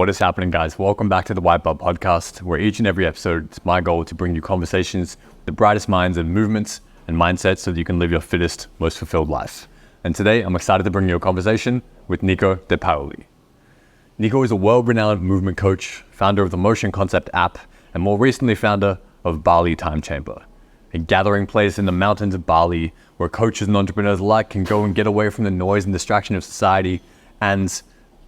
What is happening, guys? Welcome back to the White Belt Podcast, where each and every episode, it's my goal to bring you conversations with the brightest minds and movements and mindsets so that you can live your fittest, most fulfilled life. And today, I'm excited to bring you a conversation with Nico de Paoli. Nico is a world-renowned movement coach, founder of the Motion Concept app, and more recently founder of Bali Time Chamber, a gathering place in the mountains of Bali where coaches and entrepreneurs alike can go and get away from the noise and distraction of society and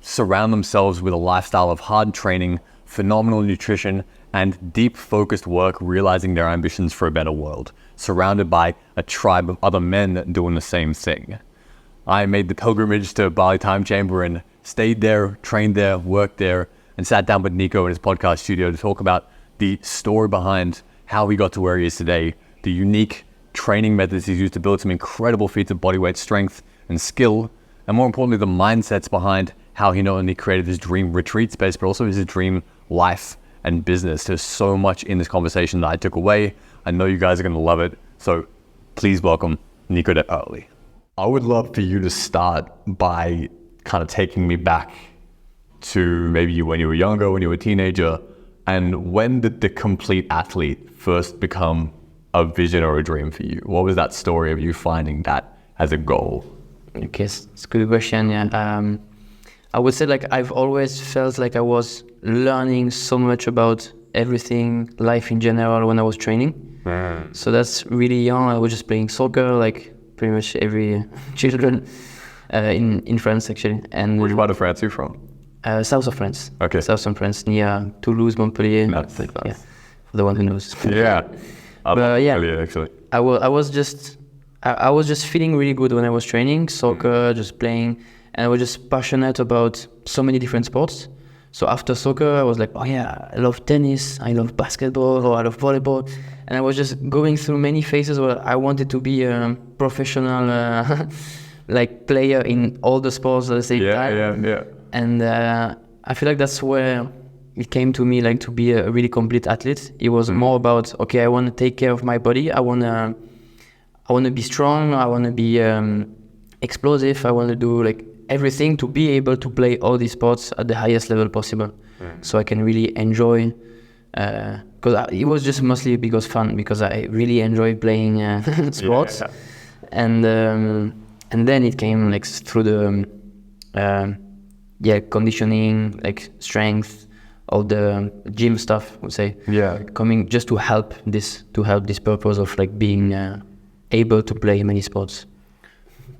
surround themselves with a lifestyle of hard training, phenomenal nutrition, and deep focused work realizing their ambitions for a better world, surrounded by a tribe of other men doing the same thing. I made the pilgrimage to Bali Time Chamber and stayed there, trained there, worked there, and sat down with Nico in his podcast studio to talk about the story behind how he got to where he is today, the unique training methods he's used to build some incredible feats of bodyweight strength and skill, and more importantly, the mindsets behind how he not only created his dream retreat space, but also his dream life and business. There's so much in this conversation that I took away. I know you guys are going to love it. So please welcome Nico de Paoli. I would love for you to start by kind of taking me back to maybe when you were younger, when you were a teenager, and when did the complete athlete first become a vision or a dream for you? What was that story of you finding that as a goal? Okay, it's a good question. Yeah. I would say I've always felt like I was learning so much about everything, life in general when I was training. So that's really young. I was just playing soccer like pretty much every children in France actually. And which part of France are you from? South of France. Okay. South of France, near Toulouse, Montpellier. Nice. Yeah, for the one who knows. Yeah. But yeah, actually. I was just feeling really good when I was training soccer, just playing. And I was just passionate about so many different sports. So after soccer, I was like, oh yeah, I love tennis, I love basketball, or I love volleyball. And I was just going through many phases where I wanted to be a professional player in all the sports at the same time. Yeah. And I feel like that's where it came to me, to be a really complete athlete. It was more about, okay, I want to take care of my body. I want to be strong. I want to be explosive. I want to do everything to be able to play all these sports at the highest level possible, so I can really enjoy. Because it was just mostly because fun, because I really enjoy playing sports, and then it came Mm. through the conditioning, strength, all the gym stuff. I would say coming just to help this purpose of being able to play many sports.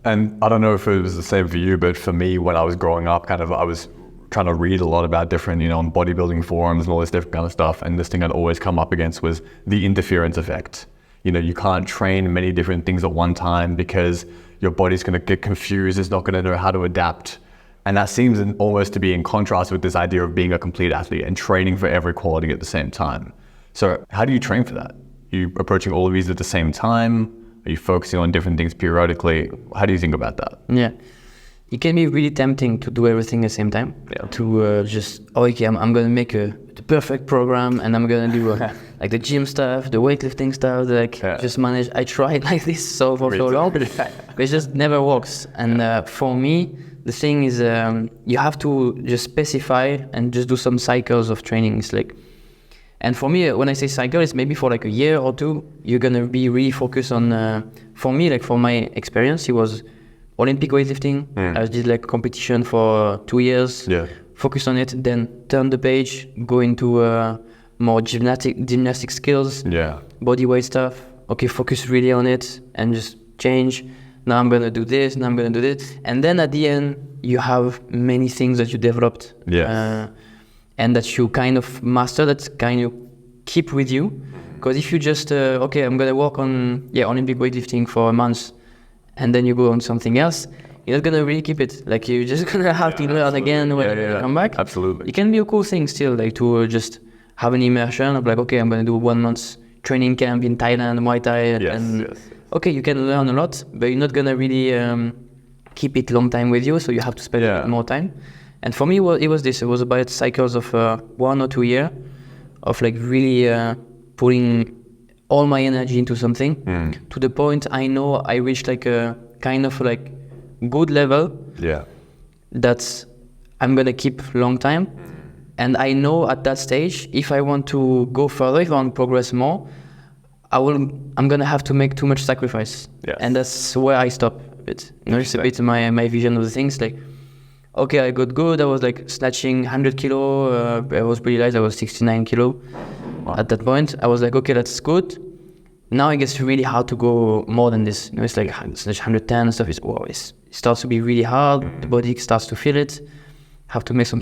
And I don't know if it was the same for you, but for me, when I was growing up, I was trying to read a lot about different, bodybuilding forums and all this different kind of stuff. And this thing I'd always come up against was the interference effect. You can't train many different things at one time because your body's going to get confused. It's not going to know how to adapt. And that seems almost to be in contrast with this idea of being a complete athlete and training for every quality at the same time. So how do you train for that? Are you approaching all of these at the same time? Are you focusing on different things periodically? How do you think about that? Yeah, it can be really tempting to do everything at the same time. Yeah. To just, I'm going to make the perfect program, and I'm going to do the gym stuff, the weightlifting stuff, just manage. I tried this for so long, but it just never works. And for me, the thing is, you have to just specify and just do some cycles of training. It's and for me, when I say cycle, it's maybe for a year or two, you're going to be really focused on, for me, for my experience, it was Olympic weightlifting. I did competition for 2 years, focus on it, then turn the page, go into more gymnastic skills, body weight stuff. Okay, focus really on it and just change. Now I'm going to do this, now I'm going to do this. And then at the end, you have many things that you developed. And that you kind of master, that kind of keep with you. Because if you just, I'm going to work on Olympic weightlifting for a month, and then you go on something else, you're not going to really keep it. You're just going to have to learn again when you come back. Absolutely. It can be a cool thing still, to just have an immersion of I'm going to do 1 month training camp in Thailand, Muay Thai. Okay, you can learn a lot, but you're not going to really keep it long time with you, so you have to spend more time. And for me, it was about cycles of 1 or 2 years of really putting all my energy into something to the point I know I reached a kind of good level that I'm gonna keep long time. And I know at that stage, if I want to go further, if I want to progress more, I'm gonna have to make too much sacrifice. Yes. And that's where I stop a bit. It's a bit my vision of the things. Like, okay, I got good. I was like snatching 100 kilo. I was pretty light. I was 69 kilo. Wow. At that point. I was like, okay, that's good. Now it gets really hard to go more than this. It's like snatch 110 and stuff. It starts to be really hard. The body starts to feel it. Have to make some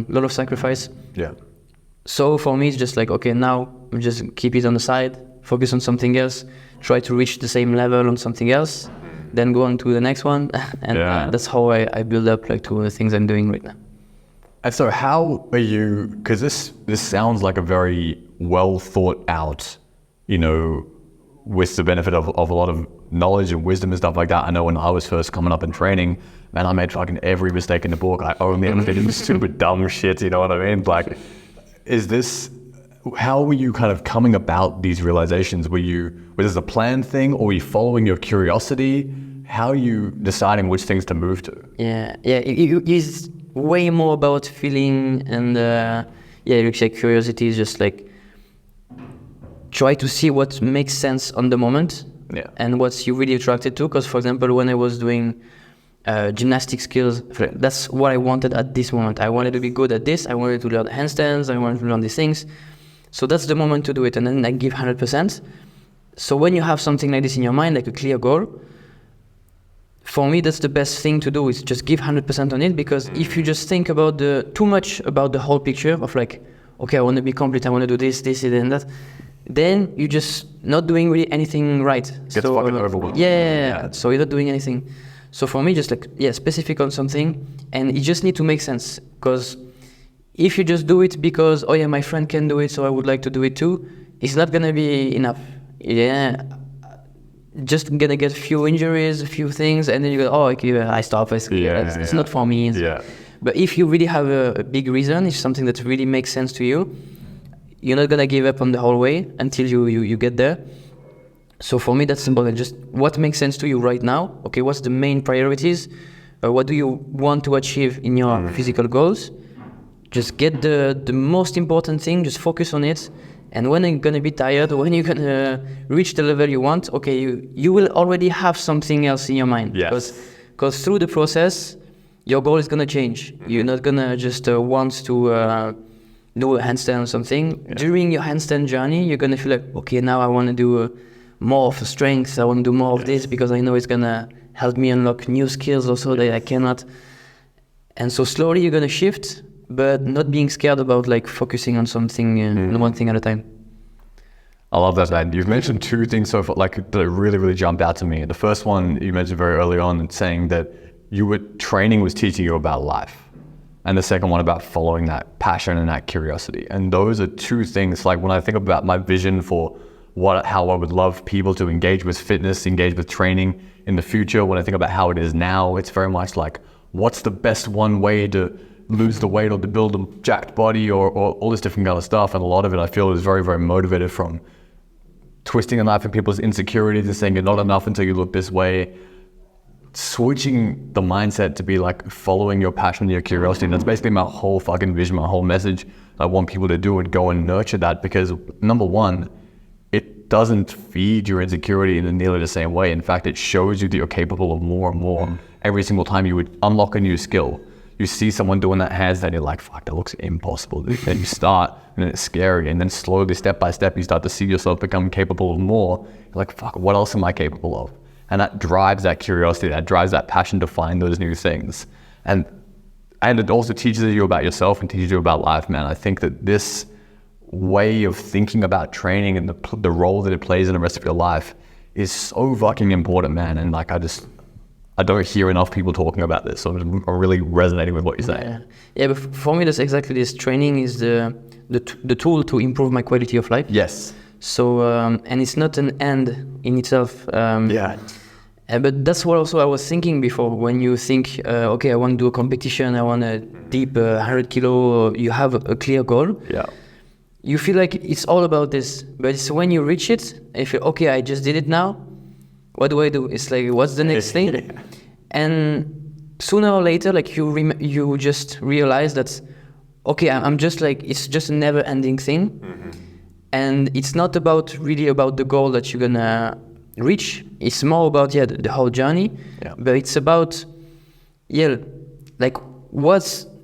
lot of sacrifice. Yeah. So for me, it's just like, okay, now just keep it on the side, focus on something else, try to reach the same level on something else, then go on to the next one. And that's how I build up like to the things I'm doing right now. And so how are you, because this sounds like a very well thought out, with the benefit of a lot of knowledge and wisdom and stuff like that. I know when I was first coming up in training, man, I made fucking every mistake in the book. I only ever did stupid dumb shit, you know what I mean? Like, how were you kind of coming about these realizations? Was this a planned thing, or were you following your curiosity? How are you deciding which things to move to? Yeah, it's way more about feeling and curiosity is just like, try to see what makes sense on the moment and what you're really attracted to. Because, for example, when I was doing gymnastic skills, that's what I wanted at this moment. I wanted to be good at this. I wanted to learn handstands. I wanted to learn these things. So that's the moment to do it. And then I give 100%. So when you have something like this in your mind, like a clear goal, for me, that's the best thing to do, is just give 100% on it. Because if you just think about too much about the whole picture of like, okay, I want to be complete, I want to do this, and that, then you're just not doing really anything right. Gets fucking overwhelmed. Yeah, so you're not doing anything. So for me, just like, specific on something, and it just need to make sense. Because if you just do it because, oh yeah, my friend can do it, so I would like to do it too, it's not gonna be enough. Yeah, just gonna get a few injuries, a few things, and then you go, oh, okay, I stop. It's not for me. Yeah. But if you really have a big reason, if something that really makes sense to you, you're not gonna give up on the whole way until you get there. So for me, that's important. Just what makes sense to you right now. Okay, what's the main priorities? What do you want to achieve in your physical goals? Just get the most important thing. Just focus on it. And when you're gonna be tired, when you're gonna reach the level you want, okay, you will already have something else in your mind. Yes. Because through the process, your goal is gonna change. You're not gonna just want to do a handstand or something. Yeah. During your handstand journey, you're gonna feel like, okay, now I want to do more of strength. I want to do more of this because I know it's gonna help me unlock new skills also that I cannot. And so slowly you're gonna shift, but not being scared about like focusing on something, one thing at a time. I love that, man. You've mentioned two things so far, like that really, really jumped out to me. The first one you mentioned very early on, saying that training was teaching you about life. And the second one about following that passion and that curiosity. And those are two things, like when I think about my vision for how I would love people to engage with fitness, engage with training in the future, when I think about how it is now, it's very much like, what's the best one way to lose the weight or to build a jacked body or all this different kind of stuff. And a lot of it I feel is very, very motivated from twisting a knife in people's insecurities and saying you're not enough until you look this way. Switching the mindset to be like following your passion and your curiosity. And that's basically my whole fucking vision, my whole message. I want people to do and go and nurture that, because number one, it doesn't feed your insecurity in nearly the same way. In fact, it shows you that you're capable of more and more. Every single time you would unlock a new skill, you see someone doing that handstand, you're like, fuck, that looks impossible. Then you start and it's scary. And then slowly, step by step, you start to see yourself become capable of more. You're like, fuck, what else am I capable of? And that drives that curiosity, that drives that passion to find those new things. And it also teaches you about yourself and teaches you about life, man. I think that this way of thinking about training and the role that it plays in the rest of your life is so fucking important, man. And like, I don't hear enough people talking about this. So I'm really resonating with what you're saying. Yeah, but for me, that's exactly this. Training is the tool to improve my quality of life. Yes. So, and it's not an end in itself. But that's what also I was thinking before. When you think, okay, I want to do a competition, I want to deep 100 kilo, you have a clear goal. Yeah. You feel like it's all about this. But it's when you reach it, if you okay, I just did it now, what do I do? It's like, what's the next thing? And sooner or later, like you just realize that, okay, I'm just like, it's just a never ending thing. And it's not really about the goal that you're gonna reach. It's more about, the whole journey. Yeah. But it's about, like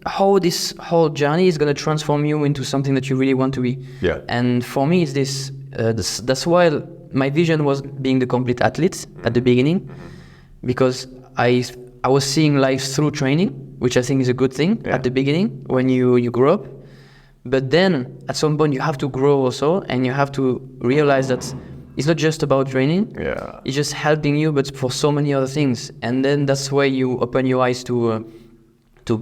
how this whole journey is gonna transform you into something that you really want to be. Yeah. And for me, it's this, that's why my vision was being the complete athlete at the beginning, because I was seeing life through training, which I think is a good thing at the beginning when you grow up. But then at some point you have to grow also, and you have to realize that it's not just about training. Yeah. It's just helping you, but for so many other things. And then that's where you open your eyes to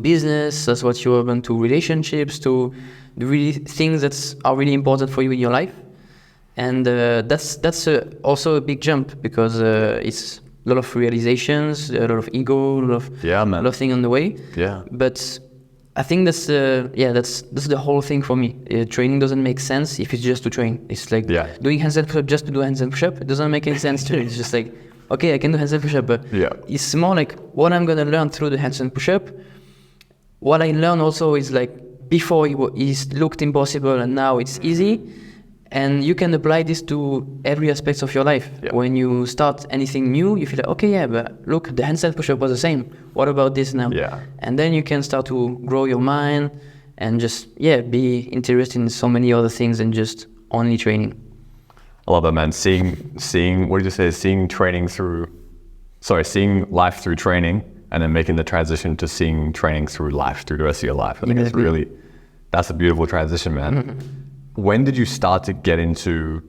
business. That's what you open to relationships, to the really things that are really important for you in your life. And that's also a big jump, because it's a lot of realizations, a lot of ego, a lot of things on the way. Yeah. But I think that's the whole thing for me. Training doesn't make sense if it's just to train. It's like doing handstand push-up just to do handstand push-up. It doesn't make any sense to me. It's just like, okay, I can do handstand push-up, but it's more like what I'm gonna learn through the handstand push-up. What I learned also is like, before it looked impossible and now it's easy. And you can apply this to every aspect of your life. Yeah. When you start anything new, you feel like, okay, but look, the handstand push-up was the same. What about this now? Yeah. And then you can start to grow your mind and just, be interested in so many other things than just only training. I love that, man. Seeing, what did you say? Seeing life through training, and then making the transition to seeing training through life, through the rest of your life. I think that's a beautiful transition, man. Mm-hmm. When did you start to get into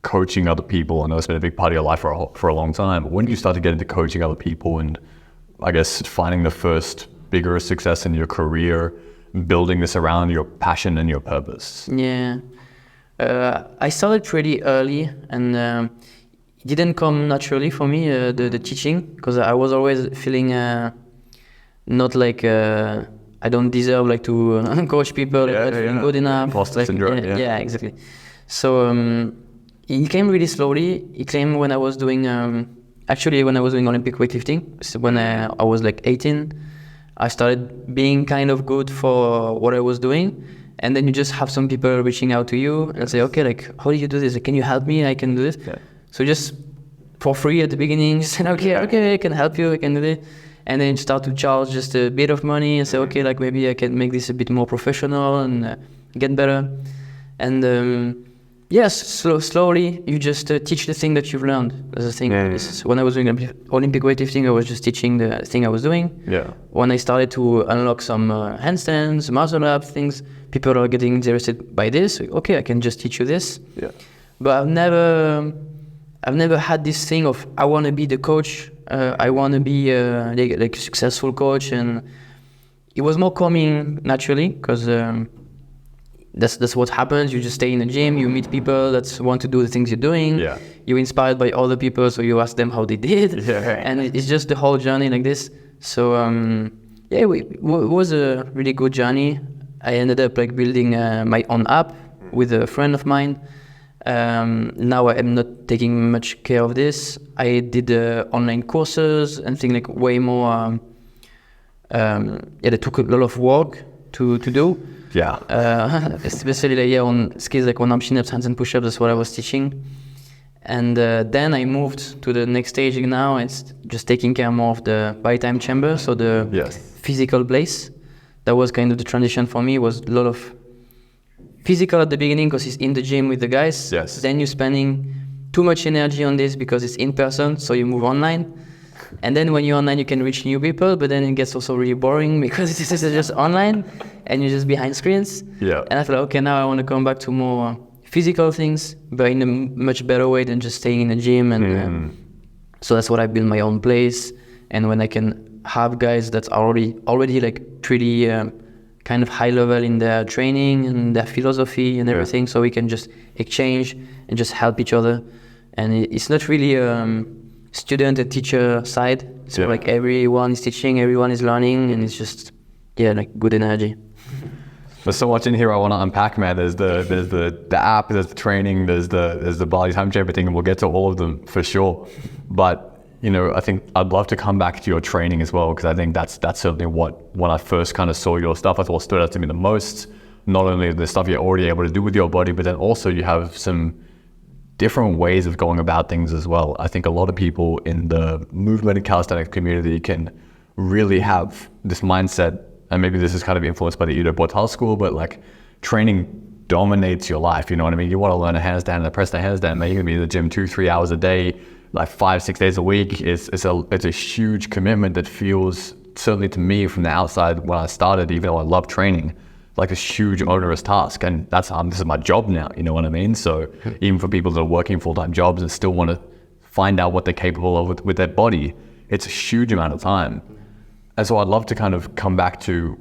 coaching other people? I know it's been a big part of your life for a long time, but when did you start to get into coaching other people and, I guess, finding the first bigger success in your career, building this around your passion and your purpose? Yeah. I started pretty early, and it didn't come naturally for me, the teaching, because I was always feeling not like... I don't deserve like to coach people. Good enough. Imposter syndrome. Yeah, exactly. So it came really slowly. It came when I was doing Olympic weightlifting. So when I was like 18, I started being kind of good for what I was doing. And then you just have some people reaching out to you and say, okay, like, how do you do this? Like, can you help me? I can do this. Yeah. So just for free at the beginning, just said, okay, I can help you. I can do this. And then start to charge just a bit of money and say, okay, like maybe I can make this a bit more professional and get better. And slowly you just teach the thing that you've learned. That's the thing. When I was doing Olympic weightlifting, I was just teaching the thing I was doing. Yeah. When I started to unlock some handstands, muscle up things, people are getting interested by this. Okay, I can just teach you this. Yeah. But I've never had this thing of I want to be the coach. I want to be like a successful coach, and it was more coming naturally because that's what happens. You just stay in the gym, you meet people that want to do the things you're doing. Yeah. You're inspired by other people, so you ask them how they did. Yeah. And it's just the whole journey like this. So it was a really good journey. I ended up like building my own app with a friend of mine. Now I'm not taking much care of this. I did online courses and things like way more. They took a lot of work to do. Yeah. Especially on skills like one-arm chin-ups, hands and push-ups. That's what I was teaching. And then I moved to the next stage. Now it's just taking care more of the Bali Time Chamber, so the physical place. That was kind of the transition for me. It was a lot of physical at the beginning because it's in the gym with the guys. Yes. Then you're spending too much energy on this because it's in person, so you move online. And then when you're online, you can reach new people, but then it gets also really boring because this is just online and you're just behind screens. Yeah. And I thought, okay, now I want to come back to more physical things, but in a much better way than just staying in the gym. And so that's what I built my own place. And when I can have guys that's already like pretty kind of high level in their training and their philosophy and everything, so we can just exchange and just help each other. And it's not really student and teacher side. So like everyone is teaching, everyone is learning, and it's just like good energy. There's so much in here I want to unpack, man. There's the app, there's the training, there's the Bali Time Chamber thing, and we'll get to all of them for sure. But I think I'd love to come back to your training as well, because I think that's certainly what, when I first kind of saw your stuff, I thought stood out to me the most. Not only the stuff you're already able to do with your body, but then also you have some different ways of going about things as well. I think a lot of people in the movement and calisthenics community can really have this mindset, and maybe this is kind of influenced by the Ido Portal school, but like training dominates your life, you know what I mean? You want to learn a handstand and a press the handstand, man, you're gonna be in the gym 2-3 hours a day, like 5-6 days a week. It's a huge commitment that feels, certainly to me from the outside when I started, even though I love training, like this huge onerous task. And this is my job now, you know what I mean? So even for people that are working full-time jobs and still want to find out what they're capable of with their body, it's a huge amount of time. And so I'd love to kind of come back to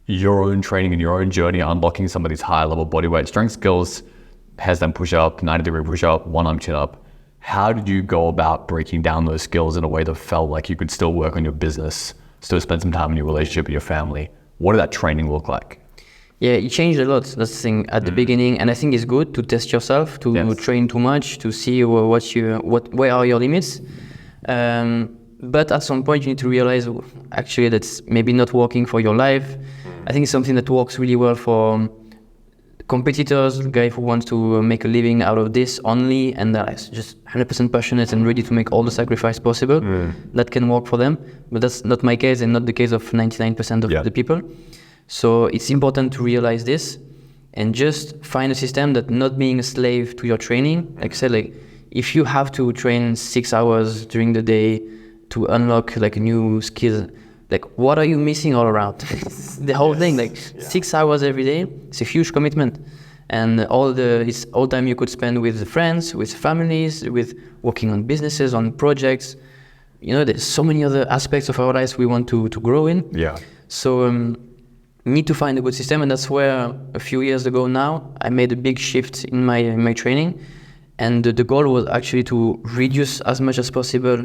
your own training and your own journey, unlocking some of these higher level bodyweight strength skills, handstand push up, 90-degree push up, one arm chin up. How did you go about breaking down those skills in a way that felt like you could still work on your business, still spend some time in your relationship with your family? What did that training look like? Yeah, it changed a lot. That's the thing at the beginning, and I think it's good to test yourself, to train too much, to see where are your limits. But at some point, you need to realize actually that's maybe not working for your life. I think it's something that works really well for competitors, guy who wants to make a living out of this only, and that is just 100% passionate and ready to make all the sacrifice possible. That can work for them, but that's not my case and not the case of 99% of the people. So it's important to realize this and just find a system that not being a slave to your training. Like I said, like if you have to train 6 hours during the day to unlock like a new skill, like what are you missing all around? The whole thing, like 6 hours every day, it's a huge commitment. And it's all time you could spend with friends, with families, with working on businesses, on projects. There's so many other aspects of our lives we want to grow in. Yeah. So need to find a good system, and that's where a few years ago now I made a big shift in my training, and the goal was actually to reduce as much as possible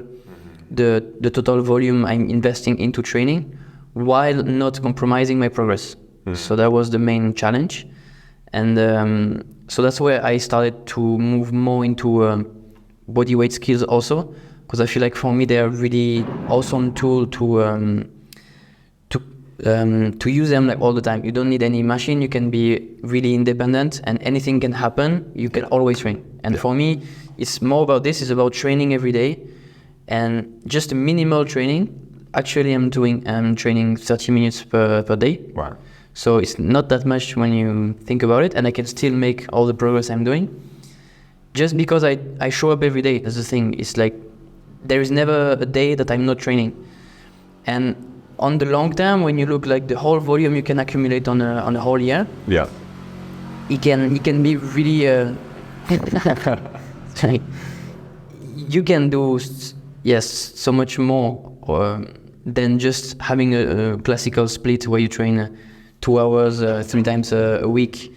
the total volume I'm investing into training while not compromising my progress. So that was the main challenge, and so that's where I started to move more into bodyweight skills also, because I feel like for me they're really awesome tool to use them like all the time. You don't need any machine, you can be really independent and anything can happen, you can always train. And for me, it's more about this, it's about training every day and just a minimal training. Actually, I'm training 30 minutes per day. Wow. So it's not that much when you think about it, and I can still make all the progress I'm doing. Just because I show up every day, that's the thing. It's like, there is never a day that I'm not training. And on the long term, when you look like the whole volume you can accumulate on a whole year, it can be really you can do so much more than just having a classical split where you train 2 hours 3 times a week.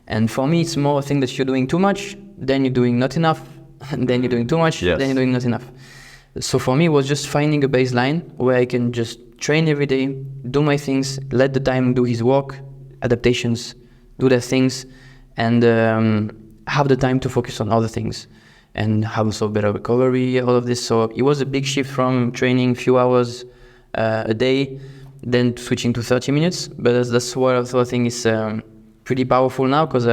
And for me, it's more a thing that you're doing too much, then you're doing not enough, and then you're doing too much, then you're doing not enough. So for me, it was just finding a baseline where I can just train every day, do my things, let the time do his work, adaptations, do their things, and have the time to focus on other things and have also better recovery, all of this. So it was a big shift from training a few hours a day, then switching to 30 minutes. But that's what I also think is pretty powerful now, because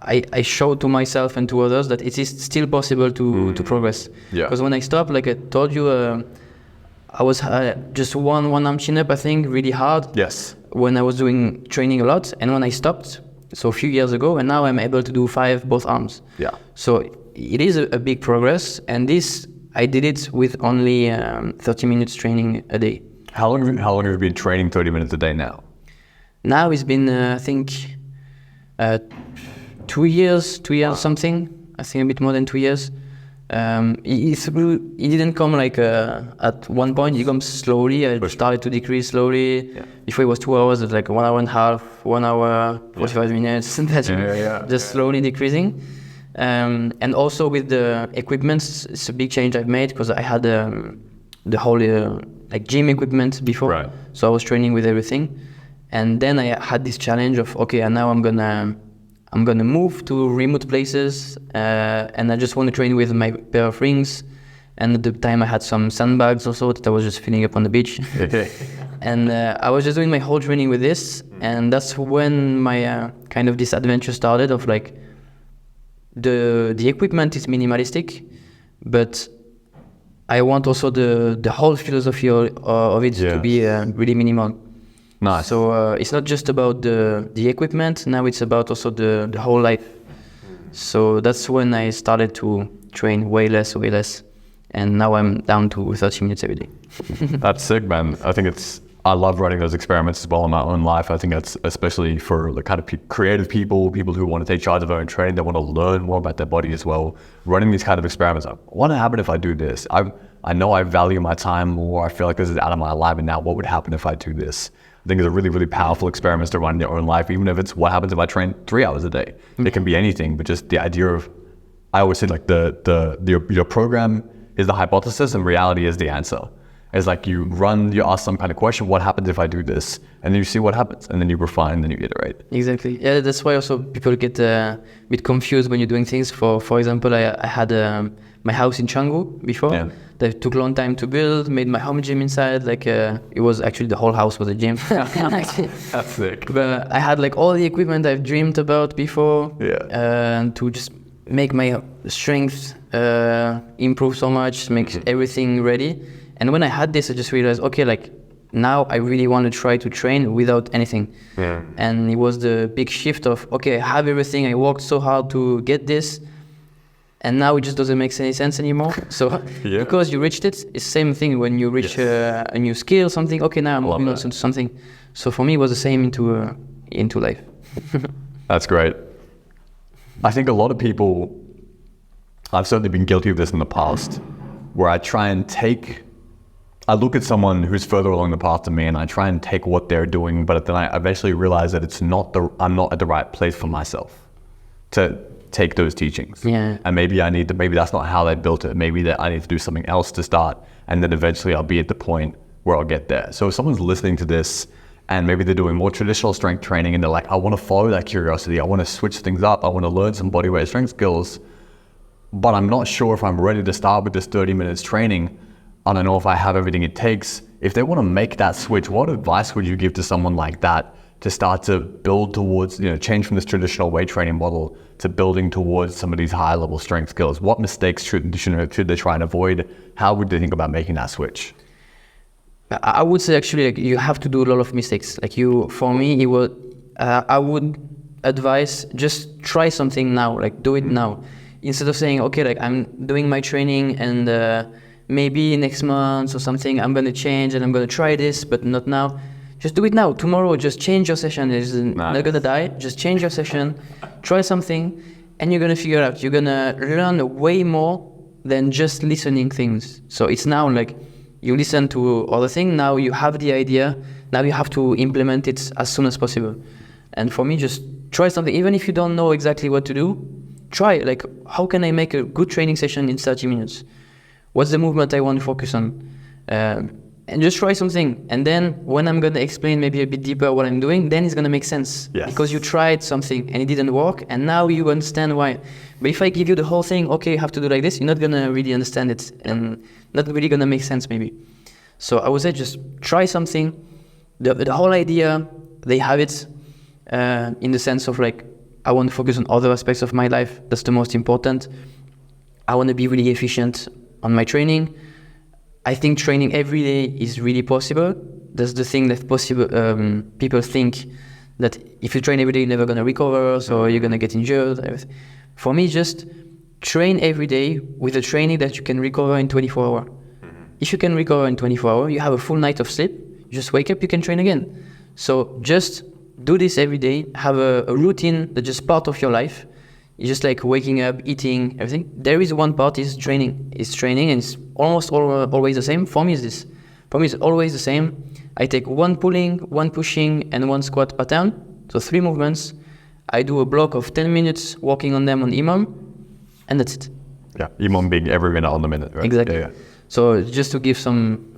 I showed to myself and to others that it is still possible to progress. Because when I stopped, like I told you, I was just one arm chin up, I think, really hard. Yes. When I was doing training a lot, and when I stopped, so a few years ago, and now I'm able to do 5 both arms. Yeah. So it is a big progress, and this I did it with only 30 minutes training a day. How long have you been training 30 minutes a day now? Now it's been I think 2 years something. I think a bit more than 2 years. It didn't come like at one point. It comes slowly. I started to decrease slowly. Before it was 2 hours, it's like 1 hour and a half, 1 hour, 45 minutes. Just slowly decreasing. And also with the equipment, it's a big change I've made, because I had the whole like gym equipment before. Right. So I was training with everything. And then I had this challenge of, okay, and now I'm gonna move to remote places, and I just want to train with my pair of rings And at the time I had some sandbags also that I was just filling up on the beach. And I was just doing my whole training with this. And that's when my kind of this adventure started of like, the equipment is minimalistic, but I want also the whole philosophy of it to be really minimal. Nice. So it's not just about the equipment, now it's about also the whole life. So that's when I started to train way less. And now I'm down to 30 minutes every day. That's sick, man. I love running those experiments as well in my own life. I think that's especially for the kind of creative people who want to take charge of their own training, that want to learn more about their body as well. Running these kind of experiments, what would happen if I do this? I know I value my time more. I feel like this is out of my alignment now. What would happen if I do this? I think it's a really, really powerful experiment to run in your own life, even if it's what happens if I train 3 hours a day. It can be anything, but just the idea of, I always say like your program is the hypothesis and reality is the answer. It's like you ask some kind of question, what happens if I do this? And then you see what happens, and then you refine, and then you iterate. Exactly. Yeah, that's why also people get a bit confused when you're doing things. For example, I had my house in Canggu before. Yeah. That took a long time to build, made my home gym inside. Like it was actually, the whole house was a gym. That's sick. But I had like all the equipment I've dreamed about before. Yeah. To just make my strength improve so much, make everything ready. And when I had this, I just realized, okay, like now I really want to try to train without anything. Yeah. And it was the big shift of, okay, I have everything. I worked so hard to get this. And now it just doesn't make any sense anymore. So because you reached it, it's the same thing when you reach a new skill, something, okay, now I'm moving on to something. So for me, it was the same into life. That's great. I think a lot of people, I've certainly been guilty of this in the past, where I look at someone who's further along the path than me, and I try and take what they're doing, but then I eventually realize that I'm not at the right place for myself to take those teachings. Yeah. And maybe that's not how they built it. Maybe that I need to do something else to start, and then eventually I'll be at the point where I'll get there. So if someone's listening to this and maybe they're doing more traditional strength training and they're like, I want to follow that curiosity. I want to switch things up. I want to learn some bodyweight strength skills, but I'm not sure if I'm ready to start with this 30 minutes training. I don't know if I have everything it takes. If they want to make that switch, what advice would you give to someone like that to start to build towards, change from this traditional weight training model to building towards some of these higher level strength skills? What mistakes should they try and avoid? How would they think about making that switch? I would say actually, like, you have to do a lot of mistakes. Like for me, I would advise just try something now, like do it now. Instead of saying, okay, like I'm doing my training and maybe next month or something, I'm going to change and I'm going to try this, but not now. Just do it now. Tomorrow, just change your session. It's not going to die. Just change your session, try something, and you're going to figure it out. You're going to learn way more than just listening things. So it's now like you listen to other things. Now you have the idea. Now you have to implement it as soon as possible. And for me, just try something. Even if you don't know exactly what to do, try. Like, how can I make a good training session in 30 minutes? What's the movement I want to focus on? And just try something. And then when I'm going to explain maybe a bit deeper what I'm doing, then it's going to make sense. Yes. Because you tried something and it didn't work, and now you understand why. But if I give you the whole thing, okay, you have to do like this, you're not going to really understand it and not really going to make sense maybe. So I would say just try something. The whole idea, they have it in the sense of like, I want to focus on other aspects of my life. That's the most important. I want to be really efficient on my training. I think training every day is really possible. That's the thing that people think that if you train every day, you're never going to recover, so you're going to get injured. Everything. For me, just train every day with a training that you can recover in 24 hours. If you can recover in 24 hours, you have a full night of sleep, you just wake up, you can train again. So just do this every day, have a routine that's just part of your life. It's just like waking up, eating, everything. There is one part is training. It's training and it's almost always the same. For me, it's always the same. I take one pulling, one pushing, and one squat pattern. So 3 movements. I do a block of 10 minutes working on them on EMOM, and that's it. Yeah, EMOM being every minute on the minute, right? Exactly. Yeah. So just to give some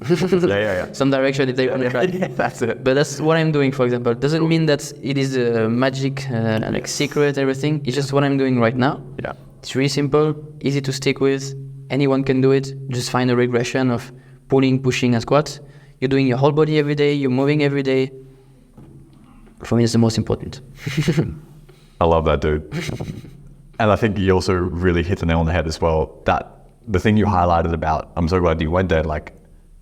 some direction if they want to try. Yeah, that's it. But that's what I'm doing, for example. Doesn't mean that it is a magic, like secret, everything. It's just what I'm doing right now. Yeah. It's really simple, easy to stick with, anyone can do it. Just find a regression of pulling, pushing, and squats. You're doing your whole body every day. You're moving every day. For me, it's the most important. I love that, dude. And I think you also really hit the nail on the head as well. That the thing you highlighted about, I'm so glad you went there, like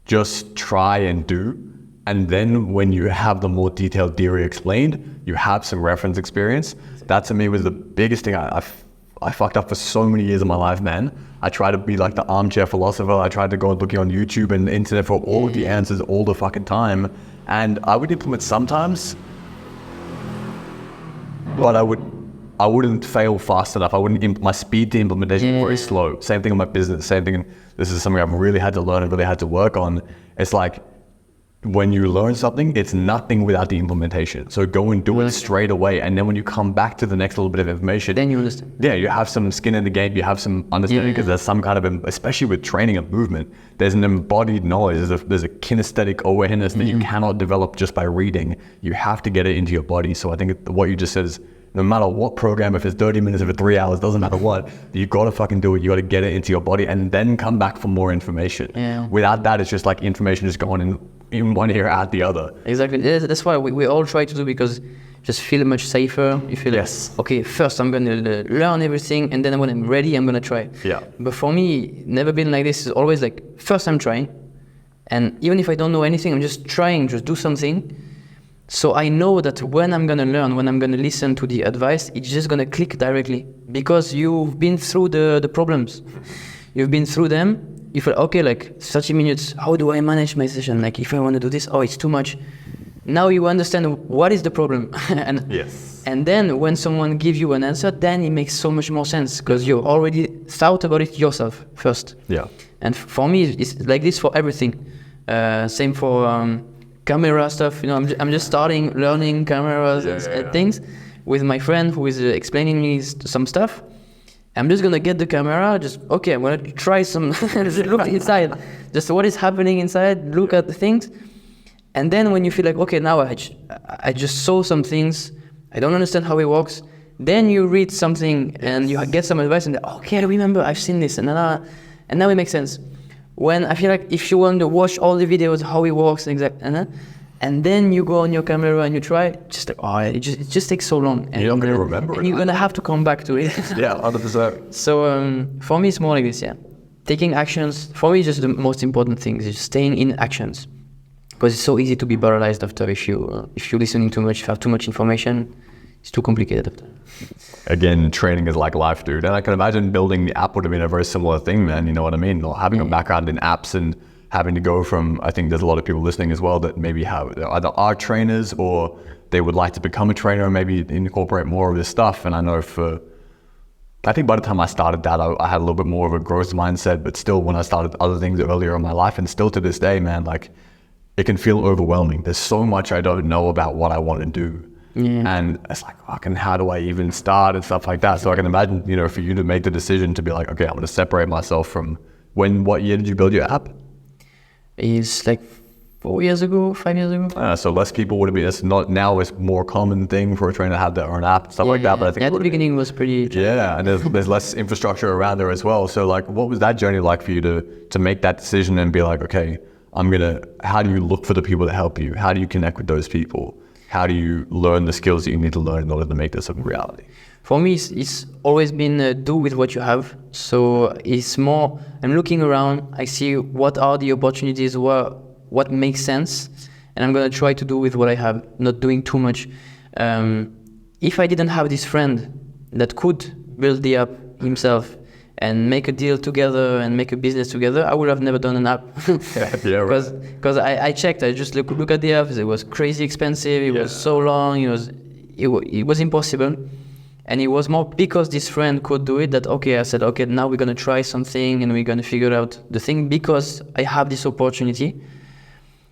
just try and do. And then when you have the more detailed theory explained, you have some reference experience. That to me was the biggest thing I fucked up for so many years of my life, man. I tried to be like the armchair philosopher. I tried to go looking on YouTube and the internet for all of the answers all the fucking time. And I would implement sometimes, but I wouldn't fail fast enough. My speed to implementation was very slow. Same thing in my business, same thing. This is something I've really had to learn and really had to work on. It's like, when you learn something, it's nothing without the implementation. So go and do it straight away. And then when you come back to the next little bit of information, then you understand. Yeah, you have some skin in the game, you have some understanding, because there's some kind of, especially with training and movement, there's an embodied knowledge, there's a kinesthetic awareness that you cannot develop just by reading. You have to get it into your body. So I think what you just said is, no matter what program, if it's 30 minutes, if it's 3 hours, doesn't matter what, you got to fucking do it. You got to get it into your body and then come back for more information. Yeah. Without that, it's just like information just going in one ear out the other. Exactly. That's why we all try to do, because just feel much safer. You feel okay, first I'm going to learn everything, and then when I'm ready, I'm going to try. Yeah. But for me, never been like this. It's always like, first I'm trying, and even if I don't know anything, I'm just trying, just do something. So I know that when I'm going to learn, when I'm going to listen to the advice, it's just going to click directly, because you've been through the problems. You've been through them. You feel, okay, like 30 minutes, how do I manage my session? Like if I want to do this, it's too much. Now you understand what is the problem. And then when someone gives you an answer, then it makes so much more sense, because you already thought about it yourself first. Yeah. And for me, it's like this for everything. Same for camera stuff. I'm just starting learning cameras and things with my friend who is explaining me some stuff. I'm just gonna get the camera, I'm gonna try some, just look inside, just what is happening inside, look at the things. And then when you feel like, okay, now I just saw some things, I don't understand how it works, then you read something and you get some advice, and okay, I remember, I've seen this, and now it makes sense. When I feel like if you want to watch all the videos, how it works, and then you go on your camera and you try, it just takes so long. And you're not going to remember it. And you're going to have to come back to it. Yeah, 100%. So for me, it's more like this, Taking actions, for me, is just the most important thing, is just staying in actions. Because it's so easy to be paralyzed after if you're listening too much, if you have too much information, it's too complicated after. Again, training is like life, dude. And I can imagine building the app would have been a very similar thing, man. You know what I mean? Having a background in apps and having to go from, I think there's a lot of people listening as well that maybe either are trainers or they would like to become a trainer and maybe incorporate more of this stuff. And I know I think by the time I started that, I had a little bit more of a growth mindset, but still when I started other things earlier in my life, and still to this day, man, like it can feel overwhelming. There's so much I don't know about what I want to do. And it's like, fucking, how do I even start and stuff like that? So I can imagine, for you to make the decision to be like, okay, I'm going to separate myself from what year did you build your app? It's like 5 years ago. So less people would have been, it's not, now it's more common thing for a trainer to have their own app, stuff like that. But I think at the beginning was pretty. Yeah, and there's less infrastructure around there as well. So like, what was that journey like for you to make that decision and be like, okay, how do you look for the people to help you? How do you connect with those people? How do you learn the skills that you need to learn in order to make this a reality? For me, it's always been do with what you have. So it's more, I'm looking around, I see what are the opportunities, what makes sense, and I'm going to try to do with what I have, not doing too much. If I didn't have this friend that could build the app himself and make a deal together and make a business together, I would have never done an app. Because I checked, I just look at the app, it was crazy expensive, it was so long, it was impossible. And it was more because this friend could do it that, okay, I said, okay, now we're going to try something and we're going to figure out the thing because I have this opportunity.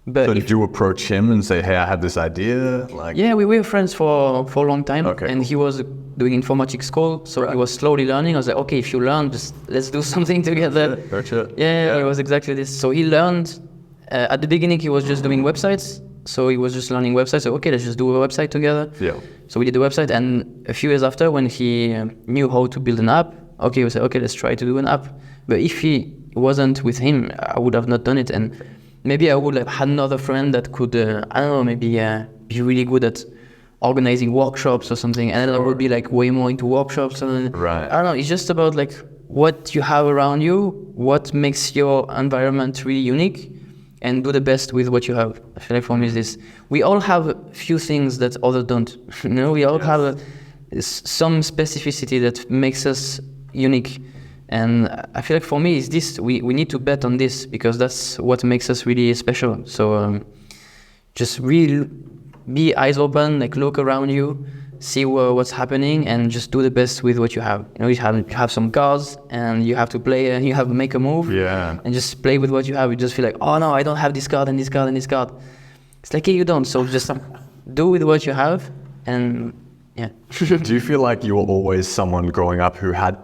But so did you approach him and say, hey, I have this idea? Yeah, we were friends for a long time. Okay, and he was doing informatics school, so he was slowly learning. I was like, okay, if you learn, just let's do something together. Gotcha. Yeah, it was exactly this. So he learned, at the beginning he was just doing websites. So he was just learning websites. So okay, let's just do a website together. Yeah. So we did the website, and a few years after, when he knew how to build an app, Okay, we say, okay, let's try to do an app. But if he wasn't with him, I would have not done it. And maybe I would have had another friend that could, I don't know, maybe be really good at organizing workshops or something. And then I would be like way more into workshops. And Right. I don't know, it's just about like what you have around you, what makes your environment really unique, and do the best with what you have. I feel like for me is this. We all have a few things that others don't. You know, we all have some specificity that makes us unique. And I feel like for me is this, we need to bet on this because that's what makes us really special. So just really be eyes open, like look around you, see what's happening, and just do the best with what you have. You know, you have some cards, and you have to play, and you have to make a move, and just play with what you have. You just feel like, oh no, I don't have this card and this card and this card. It's like, yeah, you don't. So just do with what you have, and yeah. Do you feel like you were always someone growing up who had,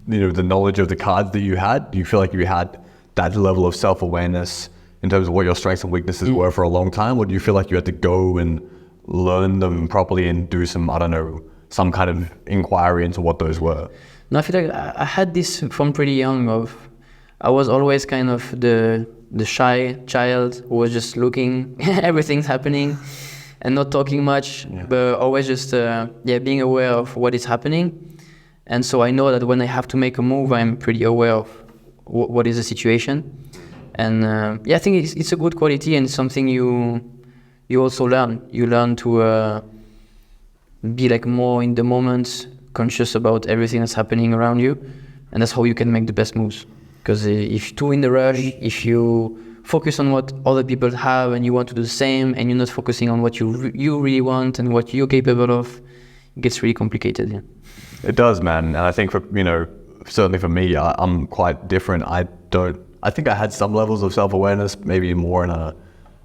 you know, the knowledge of the cards that you had? Do you feel like you had that level of self-awareness in terms of what your strengths and weaknesses were for a long time, or do you feel like you had to go and learn them properly and do some, I don't know, some kind of inquiry into what those were? No, I feel like I had this from pretty young. I was always kind of the shy child who was just looking, everything's happening, and not talking much, but always just being aware of what is happening. And so I know that when I have to make a move, I'm pretty aware of what is the situation. And I think it's a good quality, and it's something you also learn. You learn to be like more in the moment, conscious about everything that's happening around you, and that's how you can make the best moves. Because if you're too in the rush, if you focus on what other people have and you want to do the same, and you're not focusing on what you really want and what you're capable of, it gets really complicated. Yeah. It does, man. And I think for, you know, certainly for me, I'm quite different. I think I had some levels of self-awareness, maybe more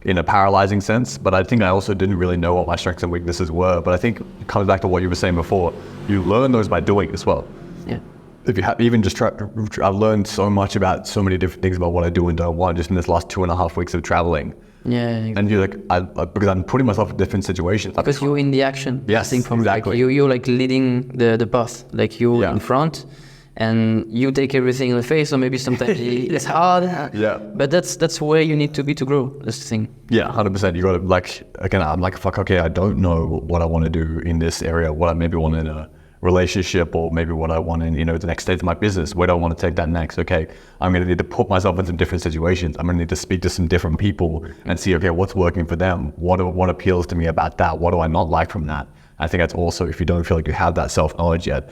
in a paralyzing sense, but I think I also didn't really know what my strengths and weaknesses were. But I think it comes back to what you were saying before. You learn those by doing as well. Yeah. If you have even just I've learned so much about so many different things about what I do and don't want just in this last 2.5 weeks of traveling. Yeah. Exactly. And you're like, because I'm putting myself in different situations. Because you're in the action. Yes, I think from exactly. Like you're like leading the path. Like you're in front, and you take everything in the face, or maybe sometimes it's hard. Yeah. But that's where you need to be to grow. That's the thing. Yeah, 100%. You got to, like, again, I'm like, fuck, okay, I don't know what I want to do in this area, what I maybe want in a relationship, or maybe what I want in, you know, the next stage of my business. Where do I want to take that next? Okay, I'm going to need to put myself in some different situations. I'm going to need to speak to some different people and see, okay, what's working for them? What appeals to me about that? What do I not like from that? I think that's also, if you don't feel like you have that self-knowledge yet,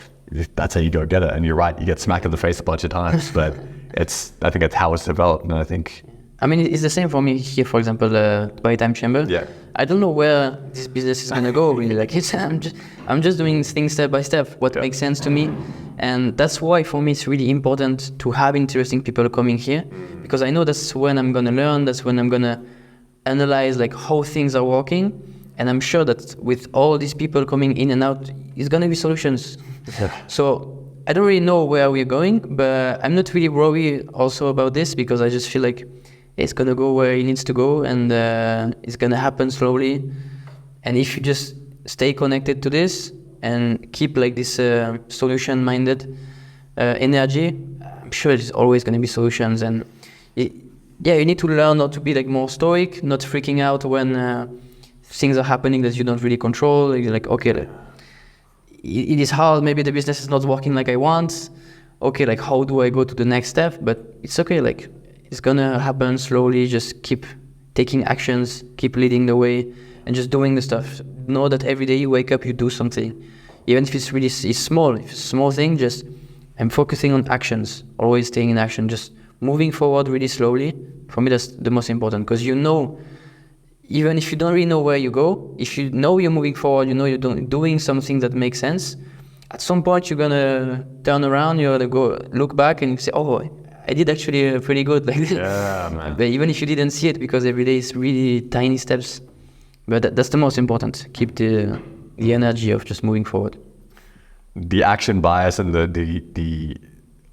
that's how you go get it. And you're right, you get smacked in the face a bunch of times, but I think that's how it's developed. And I think, I mean, it's the same for me here, for example, Bali Time Chamber. Yeah. I don't know where this business is gonna go really. Like I'm just doing things step by step, what makes sense to me. And that's why for me it's really important to have interesting people coming here, because I know that's when I'm gonna learn, that's when I'm gonna analyze like how things are working. And I'm sure that with all these people coming in and out, it's gonna be solutions. So I don't really know where we're going, but I'm not really worried also about this, because I just feel like it's gonna go where it needs to go, and it's gonna happen slowly. And if you just stay connected to this and keep like this solution-minded energy, I'm sure there's always gonna be solutions. And you need to learn not to be like more stoic, not freaking out when things are happening that you don't really control. You're like, okay, it is hard, maybe the business is not working like I want. Okay, like how do I go to the next step? But it's okay, like it's gonna happen slowly. Just keep taking actions, keep leading the way, and just doing the stuff. Know that every day you wake up, you do something. Even if it's really it's small, if it's a small thing, just I'm focusing on actions, always staying in action, just moving forward really slowly. For me, that's the most important, because you know, even if you don't really know where you go, if you know you're moving forward, you know you're doing something that makes sense, at some point you're gonna turn around, you're gonna go look back and you say, oh, I did actually pretty good. Like, yeah, man. But even if you didn't see it, because every day is really tiny steps. But that's the most important. Keep the energy of just moving forward. The action bias and the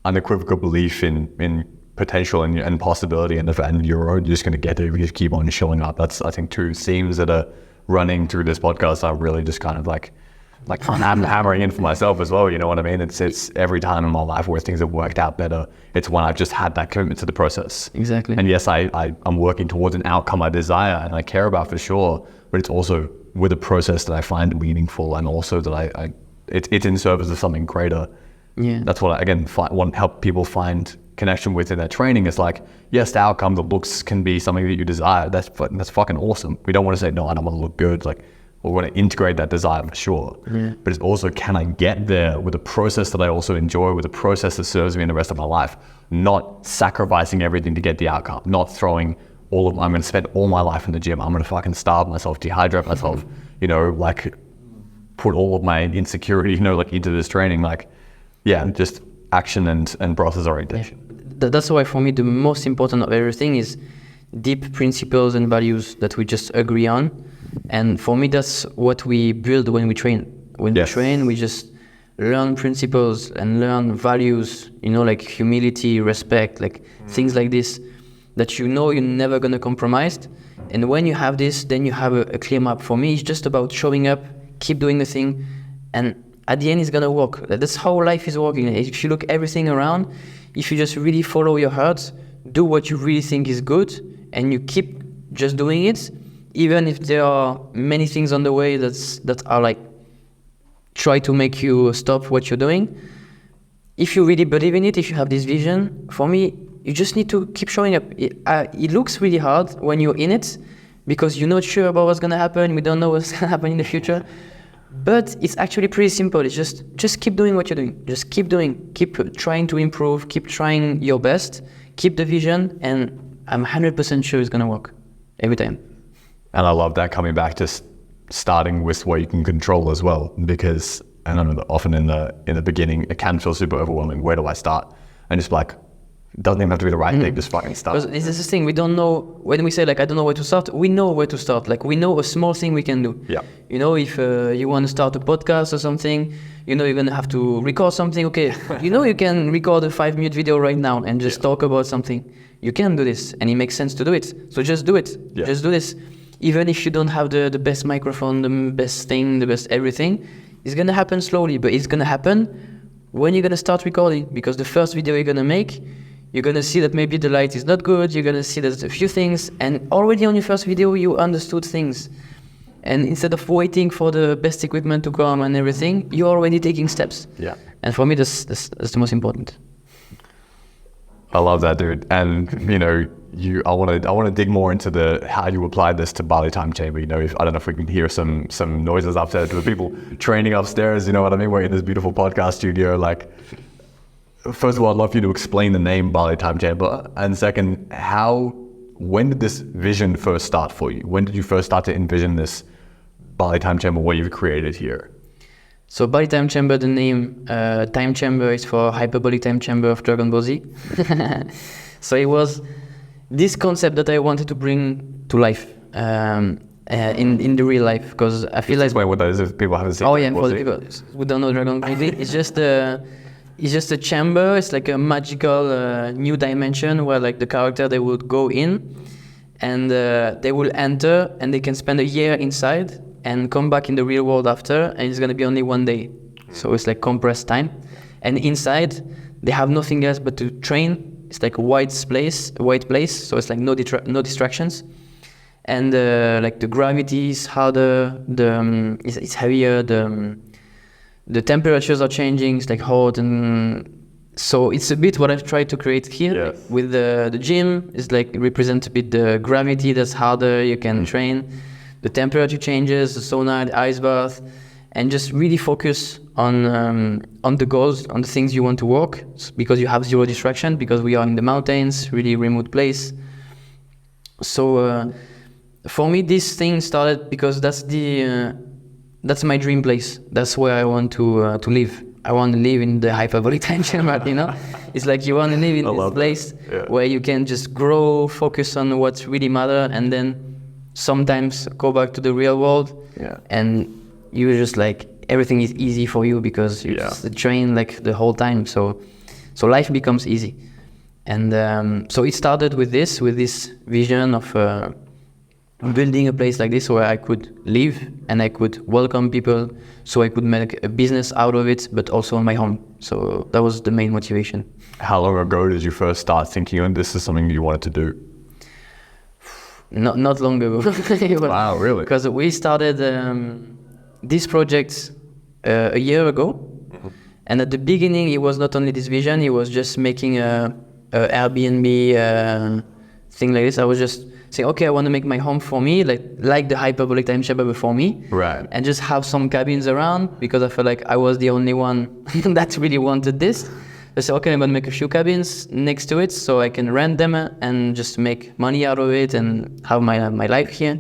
unequivocal belief in potential and possibility, and you're just going to get there if you just keep on showing up. That's, I think, two themes that are running through this podcast. I really just kind of like like I'm hammering in for myself as well. You know what I mean? It's every time in my life where things have worked out better, it's when I've just had that commitment to the process. Exactly. And yes, I'm working towards an outcome I desire and I care about for sure, but it's also with a process that I find meaningful, and also that it's in service of something greater. Yeah. That's what I, again, want to help people find connection with in their training. Is like, yes, the outcome, the looks can be something that you desire. That's fucking awesome. We don't want to say, no, I don't want to look good. Like, we want to integrate that desire for sure. Yeah. But it's also, can I get there with a process that I also enjoy, with a process that serves me in the rest of my life, not sacrificing everything to get the outcome, not throwing I'm going to spend all my life in the gym. I'm going to fucking starve myself, dehydrate myself, you know, like put all of my insecurity, you know, like into this training. Like, yeah, just action and process orientation. Yeah. That's why for me the most important of everything is deep principles and values that we just agree on. And for me, that's what we build when we train. When we train, we just learn principles and learn values, you know, like humility, respect, like things like this, that you know you're never going to compromise. And when you have this, then you have a clear map. For me, it's just about showing up, keep doing the thing, and at the end, it's going to work. That's how life is working. If you look everything around, if you just really follow your heart, do what you really think is good, and you keep just doing it, even if there are many things on the way that are like, try to make you stop what you're doing. If you really believe in it, if you have this vision, for me, you just need to keep showing up. It looks really hard when you're in it, because you're not sure about what's going to happen. We don't know what's going to happen in the future. But it's actually pretty simple. It's just keep doing what you're doing. Just keep doing. Keep trying to improve. Keep trying your best. Keep the vision, and I'm 100% sure it's going to work every time. And I love that, coming back to starting with what you can control as well, because I don't know that often in the beginning it can feel super overwhelming. Where do I start? And just like, it doesn't even have to be the right thing, just fucking start. Because this is the thing, we don't know, when we say like, I don't know where to start, we know where to start. Like, we know a small thing we can do. Yeah. You know, if you want to start a podcast or something, you know, you're going to have to record something. Okay, you know, you can record a 5-minute video right now and just talk about something. You can do this, and it makes sense to do it. So just do it. Yeah. Just do this. Even if you don't have the best microphone, the best thing, the best everything, it's going to happen slowly, but it's going to happen when you're going to start recording. Because the first video you're going to make, you're going to see that maybe the light is not good, you're going to see there's a few things, and already on your first video you understood things. And instead of waiting for the best equipment to come and everything, you're already taking steps. Yeah. And for me, that's the most important. I love that, dude. And you know, I want to dig more into how you apply this to Bali Time Chamber. You know, I don't know if we can hear some noises upstairs, the people training upstairs. You know what I mean? We're in this beautiful podcast studio. Like, first of all, I'd love for you to explain the name Bali Time Chamber, and second, when did this vision first start for you? When did you first start to envision this Bali Time Chamber, what you've created here? So Bali Time Chamber, the name Time Chamber is for Hyperbolic Time Chamber of Dragon Ball Z. So it was this concept that I wanted to bring to life in the real life, because I feel like... Explain what that is if people haven't seen. Oh yeah, for the people who don't know Dragon Ball Z, it's just a chamber. It's like a magical new dimension where like the character, they would go in and they will enter and they can spend a year inside and come back in the real world after, and it's going to be only one day. So it's like compressed time. And inside, they have nothing else but to train. It's like a white place, so it's like no distractions. And like the gravity is harder, it's heavier, the temperatures are changing, it's like hot, and so it's a bit what I've tried to create here. Yes. With the gym. It's like represent a bit the gravity that's harder, you can train. The temperature changes, the sauna, the ice bath, and just really focus on the goals, on the things you want to work, because you have zero distraction, because we are in the mountains, really remote place. So for me, this thing started because that's my dream place. That's where I want to live. I want to live in the Hyperbolic Time Chamber, you know? It's like you want to live in this place where you can just grow, focus on what really matters, and then sometimes go back to the real world. Yeah. And you just like, everything is easy for you because you just train like the whole time. So life becomes easy. And so it started with this vision of building a place like this where I could live and I could welcome people, so I could make a business out of it, but also on my home. So that was the main motivation. How long ago did you first start thinking, oh, this is something you wanted to do? Not long ago. Wow, really? Because we started this project a year ago. Mm-hmm. And at the beginning, it was not only this vision, it was just making a Airbnb thing like this. I was just saying, okay, I want to make my home for me, like the hyperbolic time chamber for me. Right. And just have some cabins around, because I felt like I was the only one that really wanted this. I said, okay, I'm going to make a few cabins next to it so I can rent them and just make money out of it and have my life here.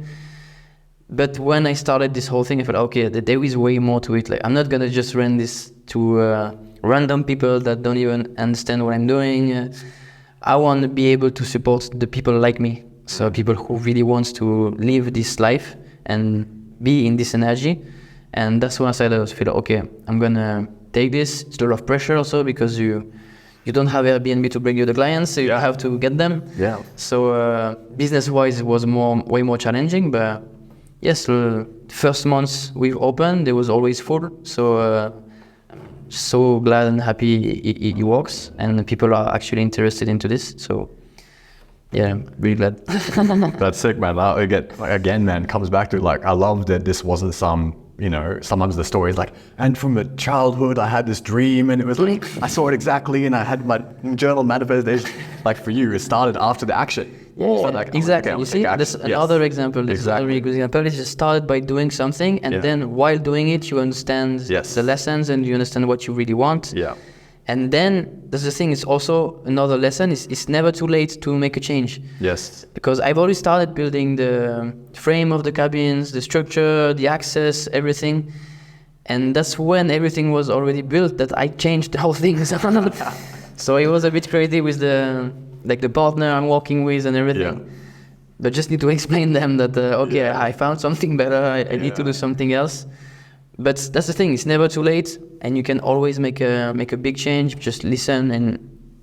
But when I started this whole thing, I felt, okay, there is way more to it. Like, I'm not going to just rent this to random people that don't even understand what I'm doing. I want to be able to support the people like me. So people who really want to live this life and be in this energy. And that's when I started to feel, okay, I'm going to take this. It's a lot of pressure also, because you don't have Airbnb to bring you the clients, so you have to get them. Yeah. So business-wise, it was way more challenging. But yes, first months we've opened, it was always full. So so glad and happy it works, and people are actually interested into this. So yeah, I'm really glad. That's sick, man. Again, man, it comes back to, like, I love that this wasn't some, you know, sometimes the story is like, and from a childhood I had this dream and it was like, I saw it exactly and I had my journal manifestation. Like, for you, it started after the action. Yeah, like, exactly. Okay, you see, this another example. This is a really good example. It's just started by doing something, and then while doing it, you understand the lessons and you understand what you really want. Yeah. And then that's the thing. It's also another lesson. It's never too late to make a change. Yes. Because I've already started building the frame of the cabins, the structure, the access, everything. And that's when everything was already built that I changed the whole thing. So it was a bit crazy with the partner I'm working with and everything. Yeah. But just need to explain them that, I found something better. I need to do something else. But that's the thing, it's never too late, and you can always make a big change. Just listen and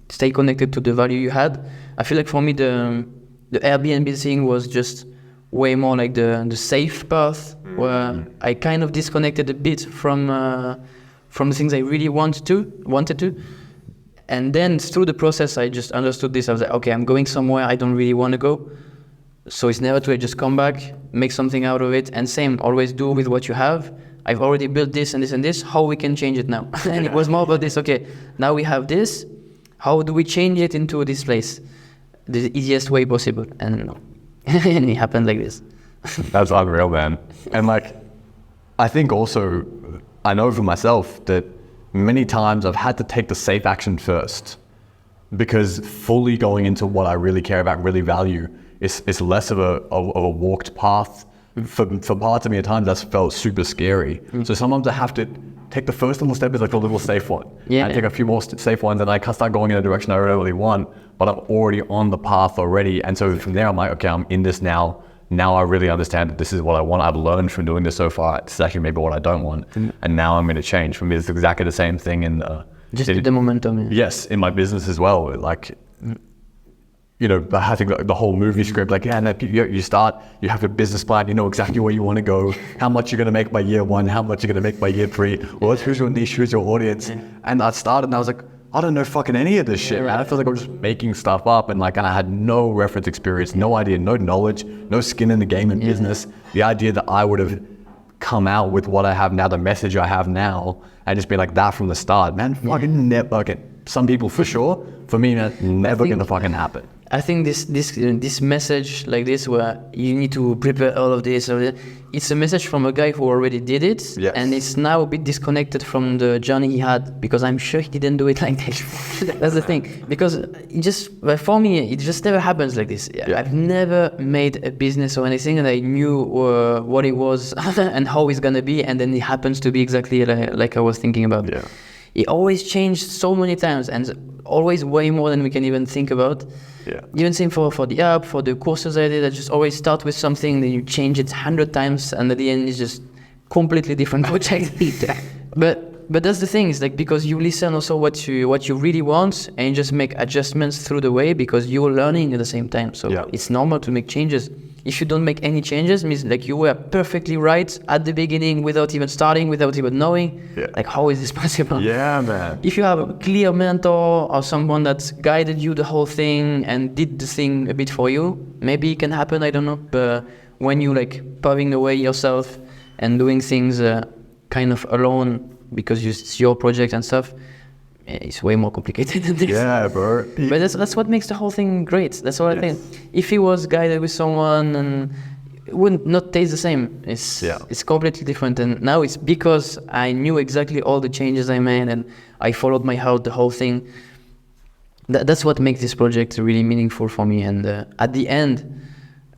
stay connected to the value you had. I feel like for me the Airbnb thing was just way more like the safe path, where I kind of disconnected a bit from the things I really wanted to. And then through the process I just understood this. I was like, okay, I'm going somewhere I don't really want to go. So it's never too late, just come back, make something out of it, and same, always do with what you have. I've already built this and this and this, how we can change it now? And it was more about this, okay, now we have this, how do we change it into this place? The easiest way possible. And it happened like this. That's unreal, man. And like, I think also, I know for myself that many times I've had to take the safe action first, because fully going into what I really care about, really value, is less of a walked path. For parts of me at times that's felt super scary. So sometimes I have to take the first little step, is like a little safe one. Yeah. I take a few more safe ones and I can start going in a direction I really want, but I'm already on the path already. And so from there I'm like, okay, I'm in this now. Now I really understand that this is what I want. I've learned from doing this so far. It's actually maybe what I don't want. And now I'm going to change. For me, it's exactly the same thing in the momentum. Yeah. Yes, in my business as well. Like, you know, I think the whole movie script, like, you start, you have a business plan, you know exactly where you want to go, how much you're going to make by year one, how much you're going to make by year three, who's your niche, who's your audience. Yeah. And I started and I was like, I don't know fucking any of this shit, man. I feel like I'm just making stuff up, and I had no reference experience, no idea, no knowledge, no skin in the game in business. The idea that I would have come out with what I have now, the message I have now, and just be like that from the start, man, fucking never, some people for sure, for me, man, never gonna fucking happen. I think this message like this, where you need to prepare all of this, it's a message from a guy who already did it, and it's now a bit disconnected from the journey he had, because I'm sure he didn't do it like this. That's the thing, because for me, it just never happens like this. I've never made a business or anything, and I knew what it was and how it's gonna be, and then it happens to be exactly like I was thinking about. Yeah. It always changed so many times, and always way more than we can even think about. Yeah. Even same for the app, for the courses I did, I just always start with something, then you change it 100 times, and at the end it's just completely different project. But that's the thing, is like, because you listen also what you really want, and you just make adjustments through the way, because you're learning at the same time. So it's normal to make changes. if you don't make any changes, means like you were perfectly right at the beginning without even starting, without even knowing. Like, how is this possible? Yeah, man. If you have a clear mentor or someone that's guided you the whole thing and did the thing a bit for you, maybe it can happen, I don't know. But when you like paving the way yourself and doing things kind of alone because it's your project and stuff, it's way more complicated than this. Yeah, bro. But that's what makes the whole thing great. That's what I think. If he was guided with someone, and it wouldn't not taste the same. It's completely different. And now it's because I knew exactly all the changes I made and I followed my heart, the whole thing. That's what makes this project really meaningful for me. And at the end,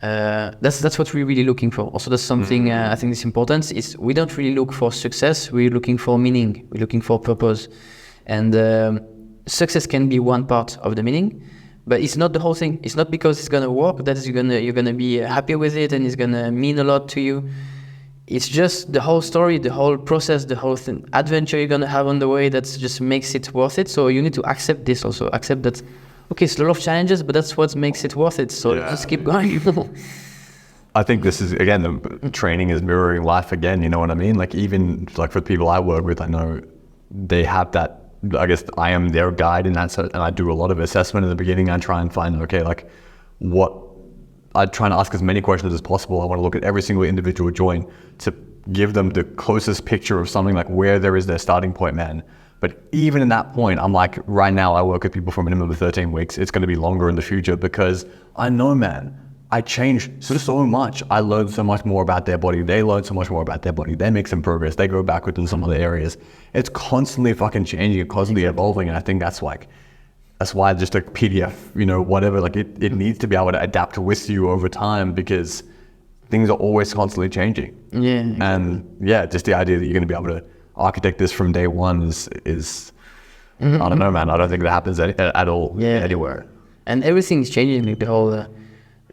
that's what we're really looking for. Also, that's something I think is important. Is we don't really look for success. We're looking for meaning. We're looking for purpose. And success can be one part of the meaning, but it's not the whole thing. It's not because it's gonna work that you're gonna be happy with it and it's gonna mean a lot to you. It's just the whole story, the whole process, the whole adventure you're gonna have on the way that just makes it worth it. So you need to accept this also. Accept that, okay, it's a lot of challenges, but that's what makes it worth it. So just keep going. I think this is, again, the training is mirroring life again, you know what I mean? Like even like for the people I work with, I know they have that, I guess I am their guide in that sense, and I do a lot of assessment in the beginning. I try and find, okay, like I try and ask as many questions as possible. I want to look at every single individual join to give them the closest picture of something, like where there is their starting point, man. But even in that point, I'm like, right now I work with people for a minimum of 13 weeks. It's going to be longer in the future because I know, man, I changed so much. I learned so much more about their body. They learned so much more about their body. They make some progress. They go backwards in some other areas. It's constantly fucking changing and constantly evolving. And I think that's why just a PDF, you know, whatever, like it needs to be able to adapt with you over time because things are always constantly changing. Yeah. And just the idea that you're going to be able to architect this from day one is I don't know, man. I don't think that happens at all anywhere. And everything is changing. Like the whole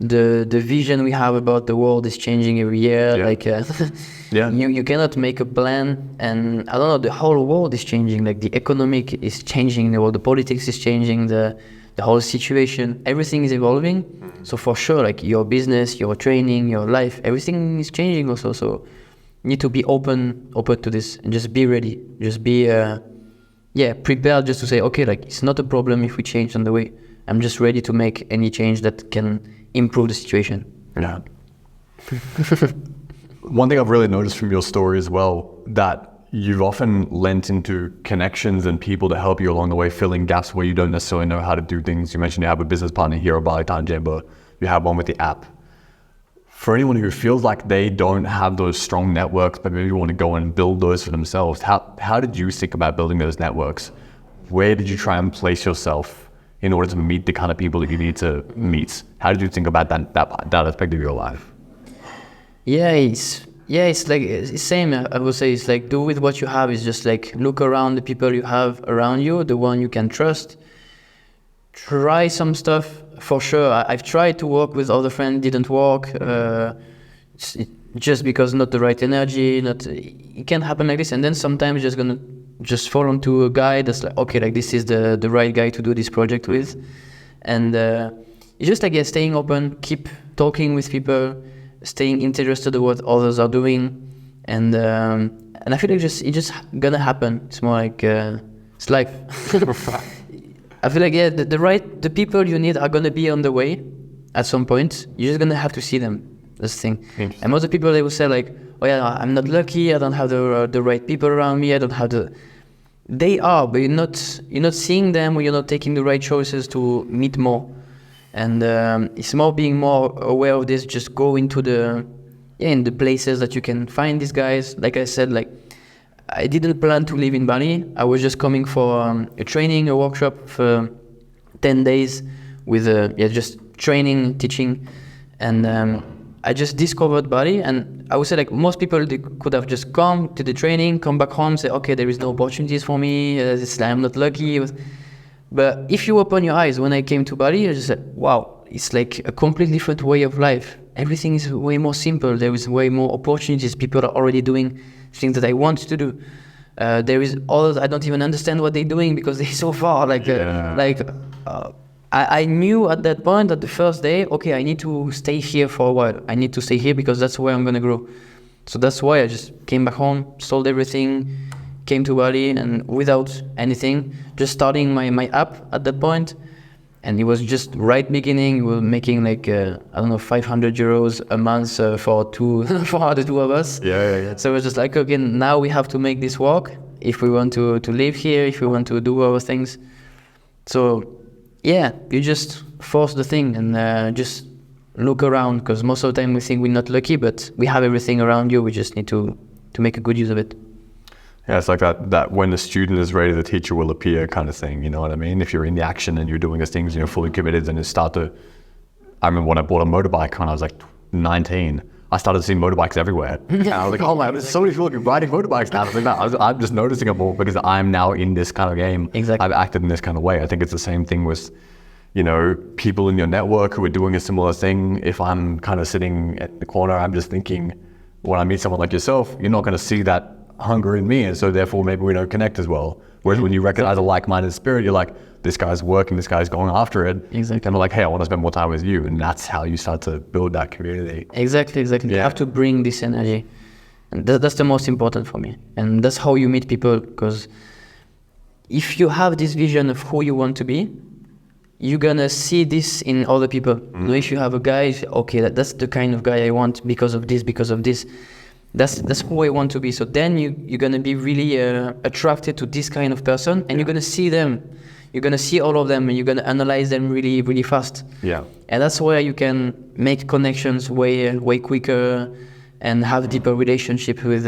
the vision we have about the world is changing every year. Like you cannot make a plan, and I don't know, the whole world is changing. Like the economic is changing, the politics is changing, the whole situation, everything is evolving. So for sure, like your business, your training, your life, everything is changing also. So you need to be open to this and just be ready. Just be prepared just to say, okay, like it's not a problem if we change on the way. I'm just ready to make any change that can improve the situation. Yeah. One thing I've really noticed from your story as well, that you've often lent into connections and people to help you along the way, filling gaps where you don't necessarily know how to do things. You mentioned you have a business partner here at Bali Time Chamber. You have one with the app. For anyone who feels like they don't have those strong networks, but maybe want to go and build those for themselves, how did you think about building those networks? Where did you try and place yourself in order to meet the kind of people that you need to meet? How did you think about that aspect of your life? It's like it's same. I would say it's like do with what you have. It's just like look around the people you have around you, the one you can trust. Try some stuff for sure. I've tried to work with other friends, didn't work. Just because not the right energy. It can't happen like this. And then sometimes you're just gonna fall onto a guy that's like, okay, like this is the right guy to do this project with. And it's just like staying open, keep talking with people, staying interested in what others are doing, and I feel like it's just gonna happen. It's more like it's life. I feel like the people you need are gonna be on the way at some point. You're just gonna have to see them. That's the thing. And most of the people, they will say like, oh yeah, I'm not lucky. I don't have the right people around me. I don't have the. They are, but you're not seeing them, or you're not taking the right choices to meet more. And it's more being more aware of this. Just go into in the places that you can find these guys. Like I said, like I didn't plan to live in Bali. I was just coming for a training, a workshop for 10 days with just training, teaching, and I just discovered Bali. And I would say like most people, they could have just come to the training, come back home, say, okay, there is no opportunities for me. I'm not lucky. But if you open your eyes, when I came to Bali, I just said, wow, it's like a completely different way of life. Everything is way more simple. There is way more opportunities. People are already doing things that I want to do. There is others, I don't even understand what they're doing because they're so far. I knew at that point, at the first day, okay, I need to stay here for a while. I need to stay here because that's where I'm gonna grow. So that's why I just came back home, sold everything, came to Bali, and without anything, just starting my app at that point. And it was just right beginning. We were making like, I don't know, 500 euros a month for the two of us. Yeah. So it was just like, okay, now we have to make this work if we want to live here, if we want to do our things. So yeah, you just force the thing and just look around, because most of the time we think we're not lucky, but we have everything around you. We just need to make a good use of it. Yeah, it's like that when the student is ready, the teacher will appear kind of thing, you know what I mean? If you're in the action and you're doing these things and you're fully committed, and I remember when I bought a motorbike when I was like 19, I started seeing motorbikes everywhere. And I was like, oh man, there's so many people riding motorbikes now. I'm just noticing it more because I'm now in this kind of game. Exactly. I've acted in this kind of way. I think it's the same thing with, you know, people in your network who are doing a similar thing. If I'm kind of sitting at the corner, I'm just thinking, when I meet someone like yourself, you're not going to see that hunger in me, and so therefore maybe we don't connect as well. Whereas when you recognize a like-minded spirit, you're like, this guy's working, this guy's going after it. Exactly. And I'm like, hey, I want to spend more time with you. And that's how you start to build that community. Exactly. Yeah. You have to bring this energy. And that's the most important for me. And that's how you meet people, because if you have this vision of who you want to be, you're gonna see this in other people. You know, if you have a guy, okay, that's the kind of guy I want because of this. That's who I want to be. So then you're gonna be really attracted to this kind of person, and you're gonna see them. You're gonna see all of them, and you're gonna analyze them really, really fast. Yeah. And that's where you can make connections way quicker, and have deeper relationship with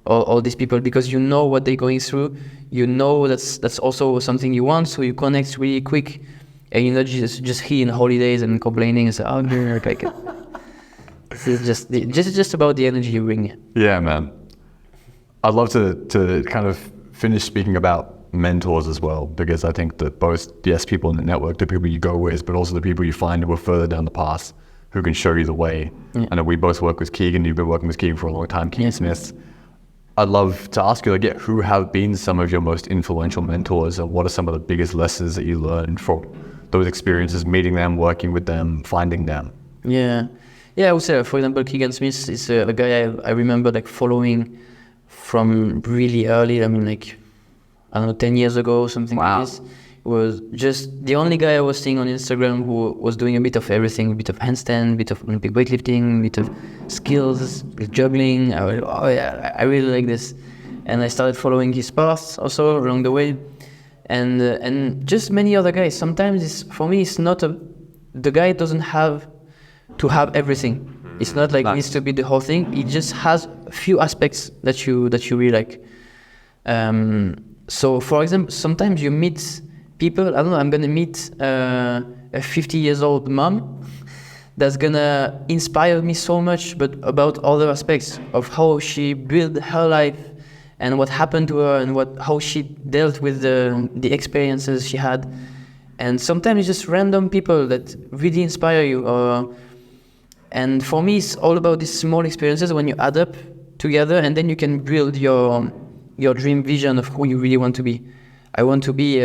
all these people, because you know what they're going through. You know that's also something you want, so you connect really quick, and you're not just here in holidays and complaining and say, oh, like. It's just about the energy you bring. Yeah, man. I'd love to kind of finish speaking about mentors as well, because I think that both, yes, people in the network, the people you go with, but also the people you find who are further down the path, who can show you the way. Yeah. I know we both work with Keegan. You've been working with Keegan for a long time, Keegan Smith. I'd love to ask you, like, who have been some of your most influential mentors, and what are some of the biggest lessons that you learned from those experiences, meeting them, working with them, finding them? Yeah, I would say, for example, Keegan Smith is a guy I remember like following from really early. I mean, like, I don't know, 10 years ago, something like this. It was just the only guy I was seeing on Instagram who was doing a bit of everything, a bit of handstand, a bit of Olympic weightlifting, a bit of skills, with juggling. I really like this. And I started following his paths also along the way. And just many other guys. Sometimes for me, it's not the guy doesn't have to have everything. It's not like it needs to be the whole thing. It just has a few aspects that you really like. So for example, sometimes you meet people, I don't know, I'm gonna meet a 50 years old mom that's gonna inspire me so much, but about other aspects of how she built her life and what happened to her and how she dealt with the experiences she had. And sometimes it's just random people that really inspire you. And for me, it's all about these small experiences when you add up together, and then you can build your dream vision of who you really want to be. I want to be,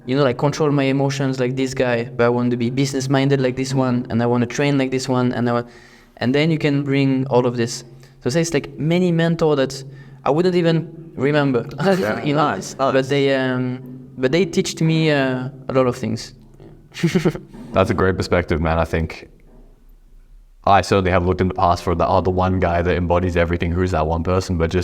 like control my emotions like this guy, but I want to be business minded like this one, and I want to train like this one, and then you can bring all of this. So it's like many mentors that I wouldn't even remember, Nice. But they teach me a lot of things. That's a great perspective, man. I think I certainly have looked in the past for the one guy that embodies everything. Who's that one person? But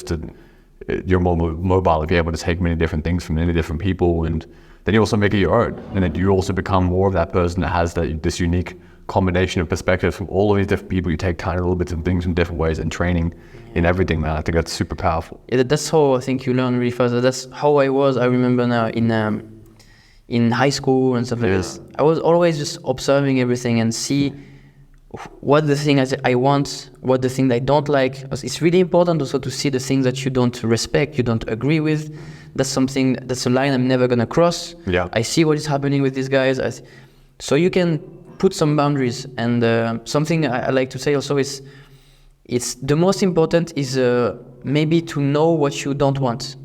you're more mobile if you're able to take many different things from many different people, and then you also make it your own. And then you also become more of that person that has this unique combination of perspectives from all of these different people. You take tiny little bits of things from different ways and training in everything, man. I think that's super powerful. Yeah, that's how I think you learn really fast. That's how I was. I remember now in high school and stuff like this. I was always just observing everything and see what the thing I want, what the thing I don't like. It's really important also to see the things that you don't respect, you don't agree with. That's a line I'm never gonna cross. Yeah. I see what is happening with these guys. So you can put some boundaries. And something I like to say also is, it's the most important is maybe to know what you don't want.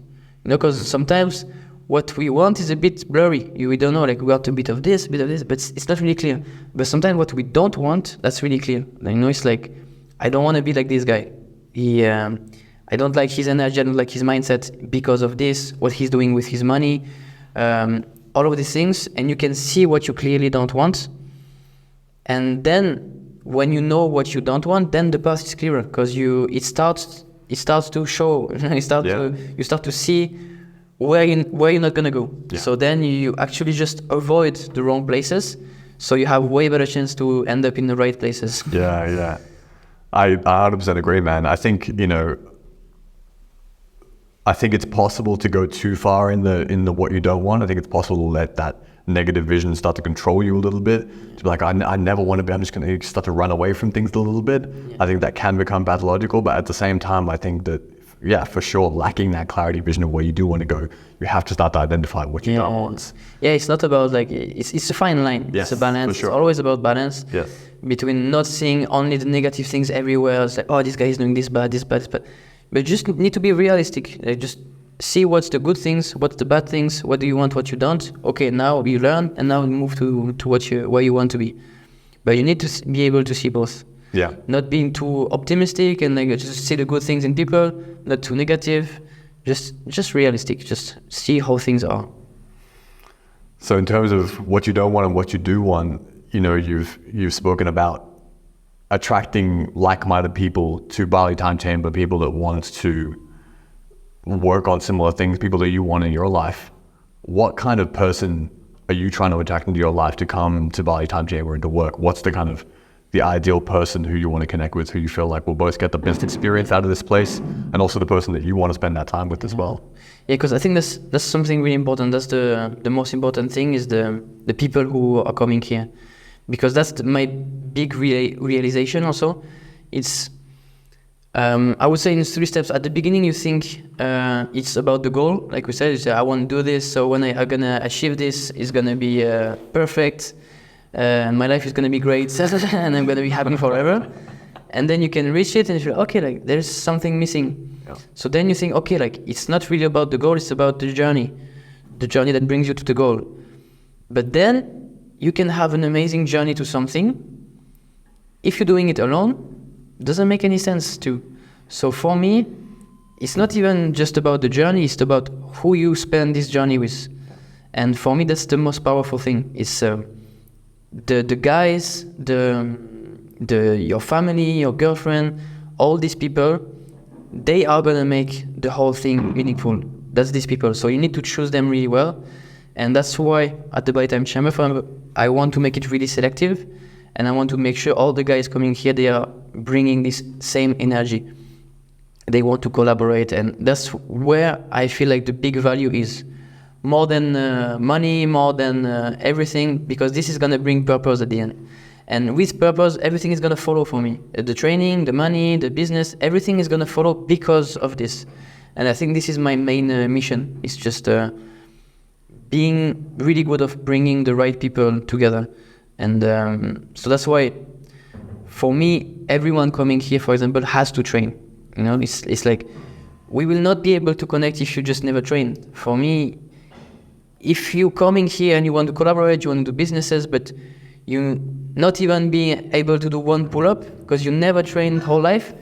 Because sometimes what we want is a bit blurry. We don't know, like we want a bit of this, but it's not really clear. But sometimes what we don't want, that's really clear. You know, it's like, I don't want to be like this guy. I don't like his energy, I don't like his mindset because of this, what he's doing with his money, all of these things, and you can see what you clearly don't want. And then when you know what you don't want, then the path is clearer, because it starts to show. You start to see where you're not gonna go. Yeah. So then you actually just avoid the wrong places, so you have way better chance to end up in the right places. Yeah. I 100% agree, man. I think, you know, I think it's possible to go too far in the what you don't want. I think it's possible to let that negative vision start to control you a little bit. To be like, I never want to be, I'm just going to start to run away from things a little bit. Yeah. I think that can become pathological, but at the same time, I think that, yeah, for sure, lacking that clarity vision of where you do want to go, you have to start to identify what you don't want. Yeah, it's not about like, it's a fine line. Yes, it's a balance. Sure. It's always about balance. Yes. Between not seeing only the negative things everywhere. It's like, oh, this guy is doing this bad. But just need to be realistic. Like, just see what's the good things, what's the bad things, what do you want, what you don't. Okay, now you learn, and now move to where you want to be. But you need to be able to see both. Yeah. Not being too optimistic and like just see the good things in people, not too negative. Just realistic. Just see how things are. So in terms of what you don't want and what you do want, you know, you've spoken about attracting like-minded people to Bali Time Chamber, people that want to work on similar things, people that you want in your life. What kind of person are you trying to attract into your life to come to Bali Time Chamber and to work? What's the kind of the ideal person who you want to connect with, who you feel like will both get the best experience out of this place, and also the person that you want to spend that time with as well? Yeah, because I think that's something really important. That's the most important thing, is the people who are coming here. Because that's my big realization also. It's, I would say in 3 steps. At the beginning, you think it's about the goal. Like we said, you say, I want to do this, so when I'm going to achieve this, it's going to be perfect. My life is going to be great, and I'm going to be happy forever. And then you can reach it, and you feel, okay, like there's something missing. Yeah. So then you think, okay, like it's not really about the goal, it's about the journey that brings you to the goal. But then you can have an amazing journey to something. If you're doing it alone, doesn't make any sense to. So for me, it's not even just about the journey, it's about who you spend this journey with. And for me, that's the most powerful thing. It's the guys, your family, your girlfriend, all these people, they are gonna make the whole thing meaningful. That's these people. So you need to choose them really well. And that's why at the Bali Time Chamber, I want to make it really selective, and I want to make sure all the guys coming here, they are bringing this same energy. They want to collaborate, and that's where I feel like the big value is. More than money, more than everything, because this is going to bring purpose at the end. And with purpose, everything is going to follow for me. The training, the money, the business, everything is going to follow because of this. And I think this is my main mission. It's just being really good of bringing the right people together. And so that's why, for me, everyone coming here, for example, has to train. You know, it's like, we will not be able to connect if you just never train. For me, if you coming here and you want to collaborate, you want to do businesses, but you not even being able to do one pull-up because you never trained whole life,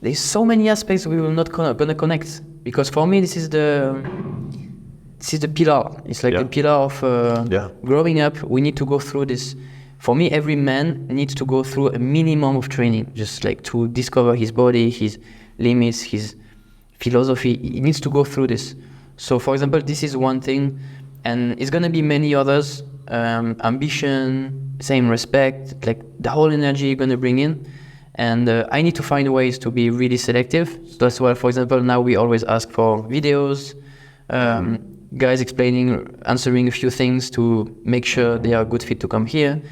there's so many aspects we will not gonna connect. Because for me, this is the pillar. It's like the pillar of growing up. We need to go through this. For me, every man needs to go through a minimum of training, just like to discover his body, his limits, his philosophy. He needs to go through this. So, for example, this is one thing, and it's gonna be many others. Ambition, same respect, like the whole energy you're gonna bring in. And I need to find ways to be really selective. So that's why, for example, now we always ask for videos, guys explaining, answering a few things to make sure they are a good fit to come here.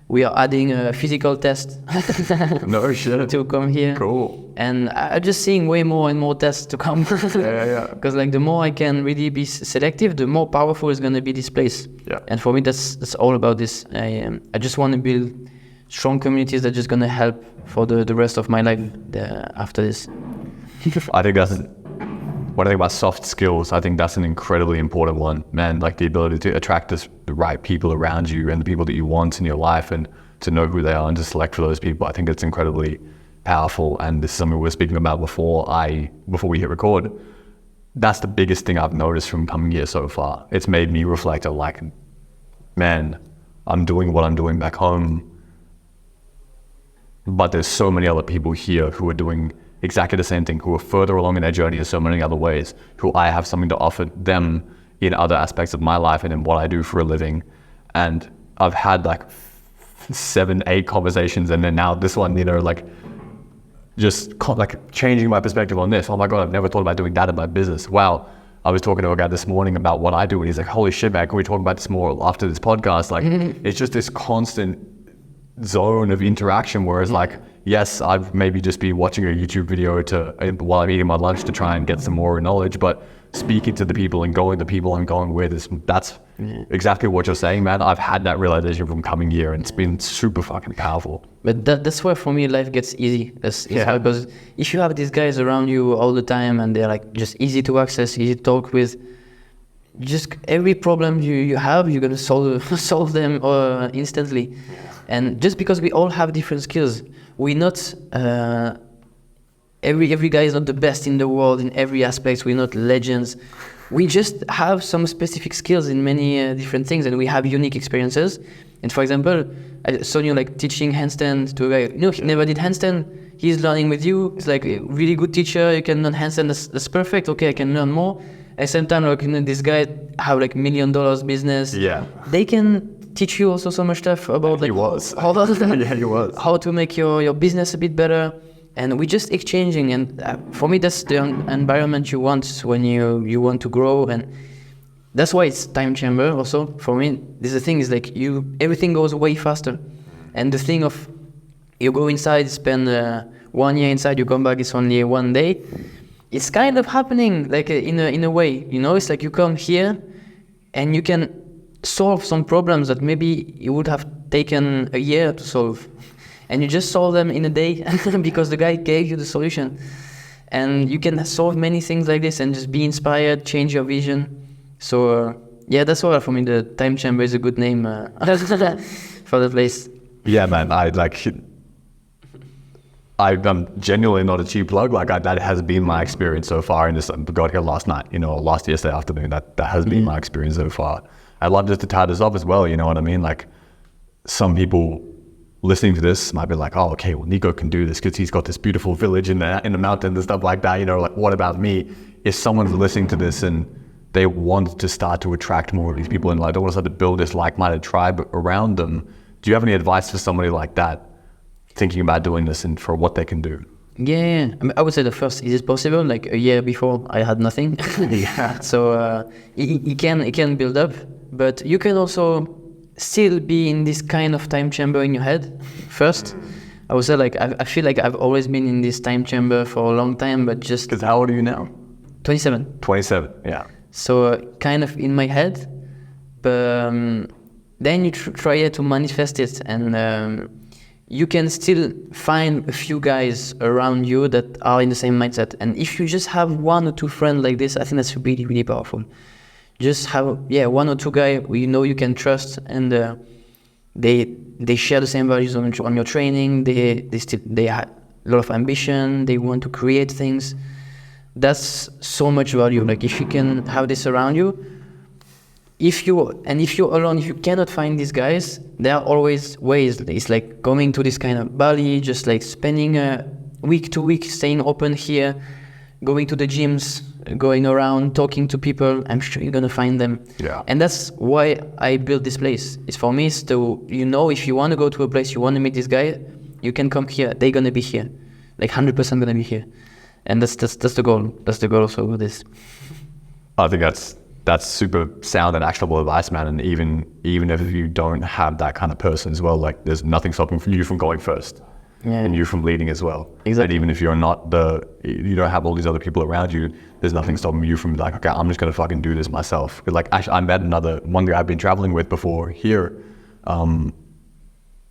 We are adding a physical test no shit. to come here. Cool. And I'm just seeing way more and more tests to come. Because like the more I can really be selective, the more powerful is going to be this place. Yeah. And for me, that's all about this. I just want to build strong communities that are just going to help for the rest of my life after this. I think that's when I think about soft skills, I think that's an incredibly important one, man. Like the ability to attract the right people around you and the people that you want in your life, and to know who they are and to select for those people. I think it's incredibly powerful. And this is something we were speaking about before we hit record. That's the biggest thing I've noticed from coming here so far. It's made me reflect on like, man, I'm doing what I'm doing back home, but there's so many other people here who are doing exactly the same thing, who are further along in their journey in so many other ways, who I have something to offer them in other aspects of my life and in what I do for a living. And I've had like 7, 8 conversations, and then now this one, you know, like just like changing my perspective on this. Oh my God, I've never thought about doing that in my business. Wow. I was talking to a guy this morning about what I do, and he's like, holy shit, man, can we talk about this more after this podcast? Like, it's just this constant zone of interaction, whereas like, yes, I've maybe just be watching a YouTube video while I'm eating my lunch to try and get some more knowledge, but speaking to the people and going to the people I'm going with, that's exactly what you're saying, man. I've had that realization from coming here, and it's been super fucking powerful. But that's where for me life gets easy. Because if you have these guys around you all the time and they're like just easy to access, easy to talk with, just every problem you have, you're gonna solve them instantly. And just because we all have different skills, we're not every guy is not the best in the world in every aspect. We're not legends. We just have some specific skills in many different things, and we have unique experiences. And for example, I saw you like teaching handstand to a guy. You know, he never did handstand. He's learning with you. He's like a really good teacher. You can learn handstand. That's perfect. Okay, I can learn more. At the same time, like, you know, this guy have like $1 million business. Yeah. They can teach you also so much stuff about like he was. How to make your business a bit better. And we're just exchanging, and for me that's the environment you want when you want to grow. And that's why it's time chamber also. For me, the thing is like everything goes way faster. And the thing of you go inside, spend 1 year inside, you come back, it's only 1 day. It's kind of happening like in a way, you know. It's like you come here and you can solve some problems that maybe you would have taken a year to solve, and you just solve them in a day because the guy gave you the solution. And you can solve many things like this and just be inspired, change your vision. So yeah, that's why for me the time chamber is a good name for the place. Yeah, man, I'm genuinely not a cheap plug. Like that has been my experience so far. And I got here last night, you know, yesterday afternoon. That has been my experience so far. I'd love just to tie this up as well. You know what I mean? Like some people listening to this might be like, oh, okay, well, Nico can do this because he's got this beautiful village in the mountains and stuff like that. You know, like what about me? If someone's listening to this and they want to start to attract more of these people and like they want to start to build this like-minded tribe around them, do you have any advice for somebody like that thinking about doing this and for what they can do? Yeah, I mean, I would say the first, is it possible? Like a year before I had nothing. Yeah. So it can build up, but you can also still be in this kind of time chamber in your head first. I would say like I feel like I've always been in this time chamber for a long time, but just... Because how old are you now? 27. 27, yeah. So kind of in my head, but then you try to manifest it, and you can still find a few guys around you that are in the same mindset. And if you just have 1 or 2 friends like this, I think that's really, really powerful. Just have 1 or 2 guys who you know you can trust, and they share the same values on your training. They have a lot of ambition. They want to create things. That's so much value. Like if you can have this around you, if you're alone, if you cannot find these guys, there are always ways. It's like going to this kind of Bali, just like spending a week to week, staying open here, going to the gyms, going around, talking to people. I'm sure you're gonna find them. Yeah. And that's why I built this place. It's for me, it's to, you know, if you want to go to a place, you want to meet this guy, you can come here. They're gonna be here, like 100% gonna be here. And that's the goal. That's the goal also with this. I think that's super sound and actionable advice, man. And even if you don't have that kind of person as well, like there's nothing stopping you from going first, and you from leading as well. Exactly. And even if you're not you don't have all these other people around you, there's nothing stopping you from like, okay, I'm just gonna fucking do this myself. Like actually, I met one guy I've been traveling with before here.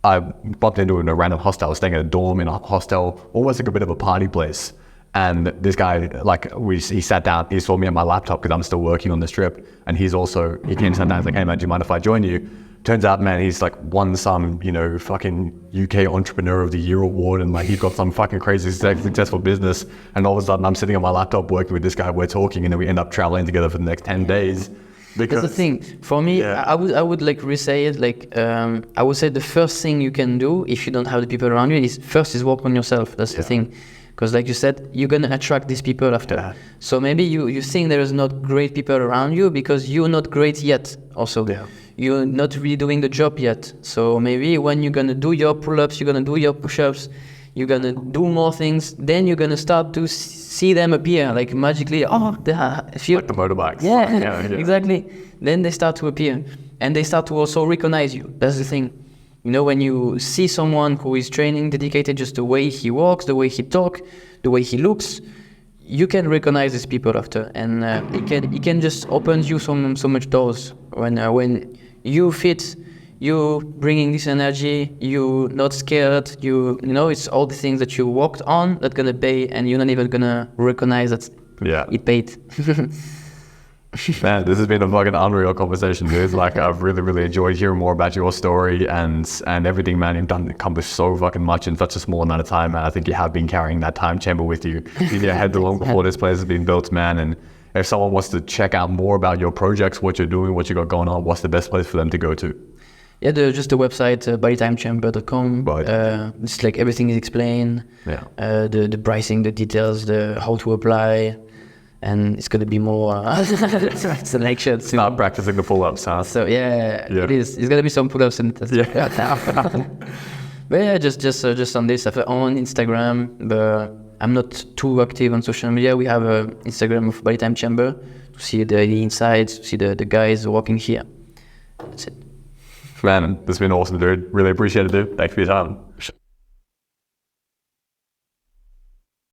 I bumped into in a random hostel. I was staying at a dorm in a hostel, almost like a bit of a party place. And this guy, like, he sat down, he saw me at my laptop because I'm still working on this trip. And he came and sat down, he's like, hey man, do you mind if I join you? Turns out, man, he's like won some, fucking UK Entrepreneur of the Year award, and like he's got some fucking crazy successful business. And all of a sudden I'm sitting on my laptop working with this guy, we're talking, and then we end up traveling together for the next 10 days. Because that's the thing. For me, I would like re-say it, like, I would say the first thing you can do if you don't have the people around you is work on yourself. That's the thing. Because like you said, you're going to attract these people after. Yeah. So maybe you think there is not great people around you because you're not great yet also. Yeah. You're not really doing the job yet. So maybe when you're going to do your pull-ups, you're going to do your push-ups, you're going to do more things, then you're going to start to see them appear like magically. Oh, they feel like the motorbikes. Yeah, exactly. Then they start to appear and they start to also recognize you. That's the thing. When you see someone who is training, dedicated, just the way he walks, the way he talks, the way he looks, you can recognize these people after, and it can just open you so much doors. When you fit, you bringing this energy, you not scared, it's all the things that you worked on that gonna pay, and you're not even gonna recognize that it paid. Man, this has been a fucking unreal conversation, dude. Like, I've really, really enjoyed hearing more about your story and everything, man. You've accomplished so fucking much in such a small amount of time, man. I think you have been carrying that time chamber with you in your head long before this place has been built, man. And if someone wants to check out more about your projects, what you're doing, what you got going on, what's the best place for them to go to? Yeah, just the website, balitimechamber.com. It's like everything is explained. Yeah. The pricing, the details, the how to apply. And it's going to be more selection. Start practicing the pull-ups, huh? So it is. It's going to be some pull-ups and but yeah, just on this. On Instagram, but I'm not too active on social media. We have an Instagram of Bali Time Chamber to see the insides, to see the guys walking here. That's it. Man, this has been awesome, dude. Really appreciate it, dude. Thanks for your time.